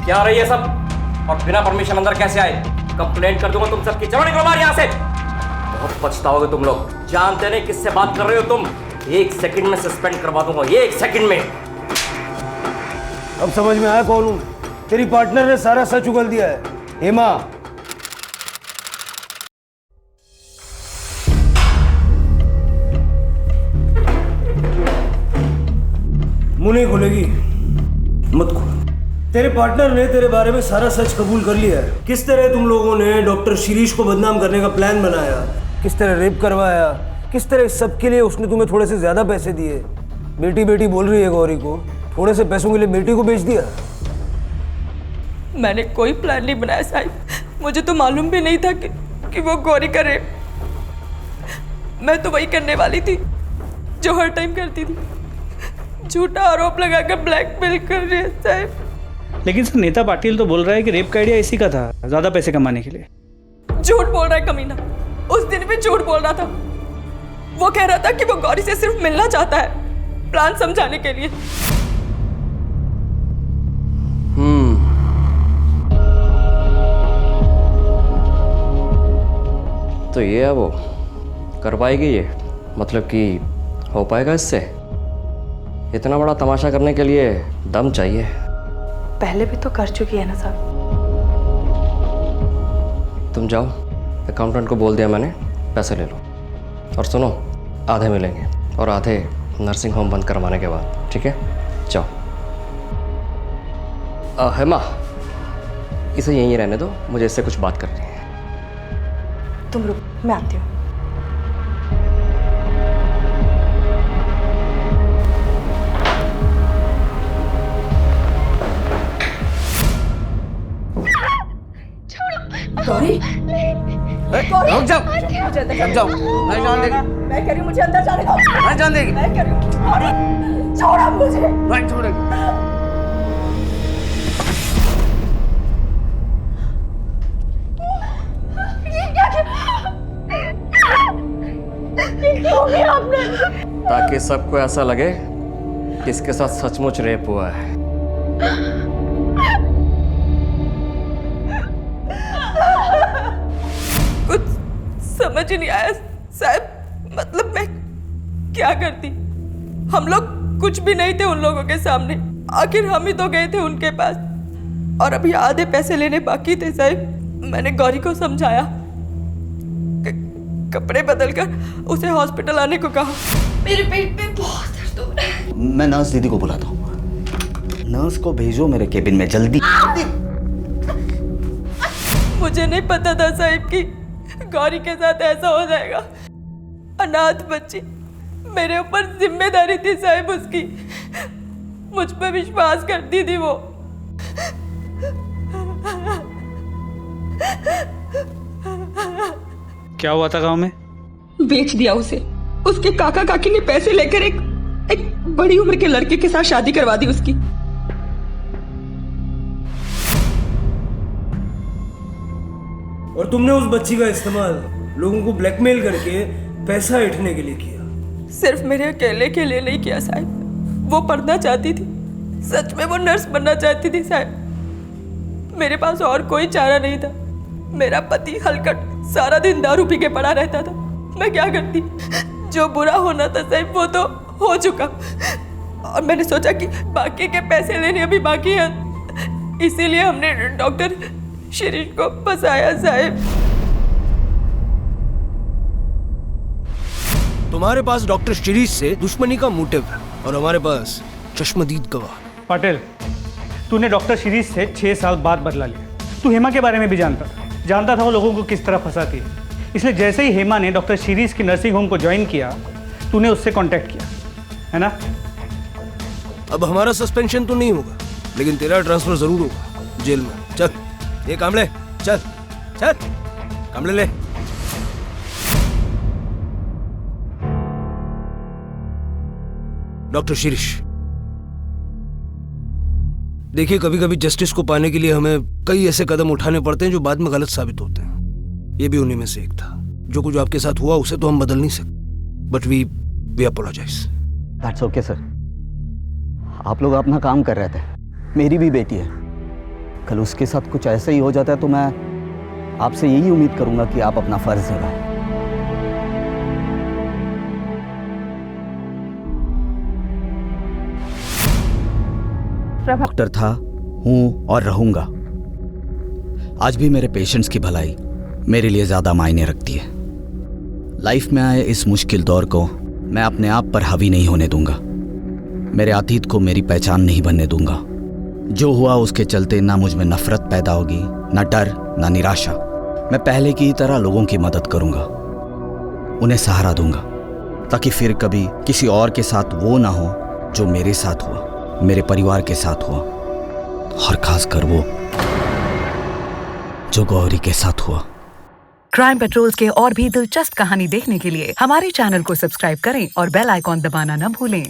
क्या रही है सब? और बिना परमिशन अंदर कैसे आए? कंप्लेंट कर दूंगा तुम सबकी। चलो निकलो बाहर यहाँ से। बहुत पछताओगे तुम लोग। जानते नहीं किससे बात कर रहे हो तुम। 1 सेकंड में सस्पेंड करवा दूंगा, 1 सेकंड में। अब समझ में आया कौन हूं? तेरी पार्टनर ने सारा सच उगल दिया है, हेमा। मुंह नहीं खुलेगी, मत खोल। तेरे पार्टनर ने तेरे बारे में सारा सच कबूल कर लिया है। किस तरह तुम लोगों ने डॉक्टर शिरीष को बदनाम करने का प्लान बनाया, किस तरह रेप करवाया, किस तरह इस सब के लिए उसने तुम्हें थोड़े से ज्यादा पैसे दिए। बेटी बेटी बोल रही है गौरी को, थोड़े से पैसों के लिए बेटी को बेच दिया। मैंने कोई प्लान नहीं बनाया साहिब। मुझे तो मालूम भी नहीं था कि वो गौरी का रेप। मैं तो वही करने वाली थी जो हर टाइम करती थी। झूठा आरोप लगाकर ब्लैकमेल कर रही है साहिब। लेकिन सर, नेता पाटिल तो बोल रहा है कि रेप का आइडिया इसी का था, ज्यादा पैसे कमाने के लिए। झूठ बोल रहा है कमीना। उस दिन भी झूठ बोल रहा था। वो कह रहा था कि वो गौरी से सिर्फ मिलना चाहता है, प्लान समझाने के लिए। तो ये है वो, कर पाएगी ये? मतलब कि हो पाएगा इससे? इतना बड़ा तमाशा करने के लिए दम चाहिए। पहले भी तो कर चुकी है ना साहब। तुम जाओ, अकाउंटेंट को बोल दिया मैंने, पैसे ले लो। और सुनो, आधे मिलेंगे और आधे नर्सिंग होम बंद करवाने के बाद, ठीक है? जाओ। हेमा, इसे यहीं रहने दो, मुझे इससे कुछ बात करनी है। तुम रुक, मैं आती हूँ। गौरी, रुक जाओ, रुक जाओ, नहीं जान देगी। मैं कह रही हूँ मुझे अंदर जाने दो। नहीं जान देगी। मैं कह रही हूँ गौरी, छोड़ो मुझे। नहीं छोड़ेगी। ये क्या क्यों किया आपने? ताकि सबको ऐसा लगे कि इसके साथ सचमुच रेप हुआ है। कुछ समझ ही नहीं आया साहब, मतलब मैं क्या करती? हम लोग कुछ भी नहीं थे उन लोगों के सामने, आखिर हम ही तो गए थे उनके पास और अभी आधे पैसे लेने बाकी थे साहब। मैंने गौरी को समझाया, कपड़े बदलकर उसे हॉस्पिटल आने को कहा। मेरे पेट में बहुत दर्द हो रहा है। मैं नर्स दीदी को बुलाता हूँ। नर्स को भेजो मेरे केबिन में जल्दी। मुझे नहीं पता था साहिब कि गौरी के साथ ऐसा हो जाएगा। अनाथ बच्ची, मेरे ऊपर जिम्मेदारी थी साहिब उसकी। मुझ पर विश्वास करती थी वो। क्या हुआ था गांव में? बेच दिया उसे। उसके काका काकी ने पैसे लेकर एक बड़ी उम्र के लड़के के साथ शादी करवा दी उसकी। और तुमने उस बच्ची का इस्तेमाल लोगों को ब्लैकमेल करके पैसा ऐंठने के लिए किया। सिर्फ मेरे अकेले के लिए नहीं किया साहब, वो पढ़ना चाहती थी। सच में वो नर्स बनना चाहती थी साहब। मेरे पास और कोई चारा नहीं था। मेरा पति हलकट सारा दिन दारू पी के पड़ा रहता था। मैं क्या करती? जो बुरा होना था साहब वो तो हो चुका, और मैंने सोचा कि बाकी के पैसे लेने अभी बाकी हैं, इसीलिए हमने डॉक्टर शिरीष को फंसाया साहब। तुम्हारे पास डॉक्टर शिरीष से दुश्मनी का मोटिव है और हमारे पास चश्मदीद गवाह। पटेल, तूने डॉक्टर शिरीष से 6 साल बाद बदला लिया। तू हेमा के बारे में भी जानता था वो लोगों को किस तरह फंसाती है। इसलिए जैसे ही हेमा ने डॉक्टर शिरीष की नर्सिंग होम को ज्वाइन किया, तूने उससे कांटेक्ट किया, है ना? अब हमारा सस्पेंशन तो नहीं होगा, लेकिन तेरा ट्रांसफर जरूर होगा जेल में। चल ये कामले, चल चल कामले ले। डॉक्टर शिरीष, देखिए कभी कभी जस्टिस को पाने के लिए हमें कई ऐसे कदम उठाने पड़ते हैं जो बाद में गलत साबित होते हैं। ये भी उन्हीं में से एक था। जो कुछ आपके साथ हुआ उसे तो हम बदल नहीं सकते, but we apologise. That's okay sir. आप लोग अपना काम कर रहे थे। मेरी भी बेटी है, कल उसके साथ कुछ ऐसा ही हो जाता है तो मैं आपसे यही उम्मीद करूंगा कि आप अपना फर्ज निभाएं। डॉक्टर था, हूं और रहूंगा। आज भी मेरे पेशेंट्स की भलाई मेरे लिए ज्यादा मायने रखती है। लाइफ में आए इस मुश्किल दौर को मैं अपने आप पर हावी नहीं होने दूंगा। मेरे अतीत को मेरी पहचान नहीं बनने दूंगा। जो हुआ उसके चलते ना मुझ में नफरत पैदा होगी, ना डर, ना निराशा। मैं पहले की तरह लोगों की मदद करूंगा, उन्हें सहारा दूंगा, ताकि फिर कभी किसी और के साथ वो ना हो जो मेरे साथ हुआ, मेरे परिवार के साथ हुआ, और खासकर वो जो गौरी के साथ हुआ। क्राइम पेट्रोल्स के और भी दिलचस्प कहानी देखने के लिए हमारे चैनल को सब्सक्राइब करें और बेल आइकॉन दबाना न भूलें।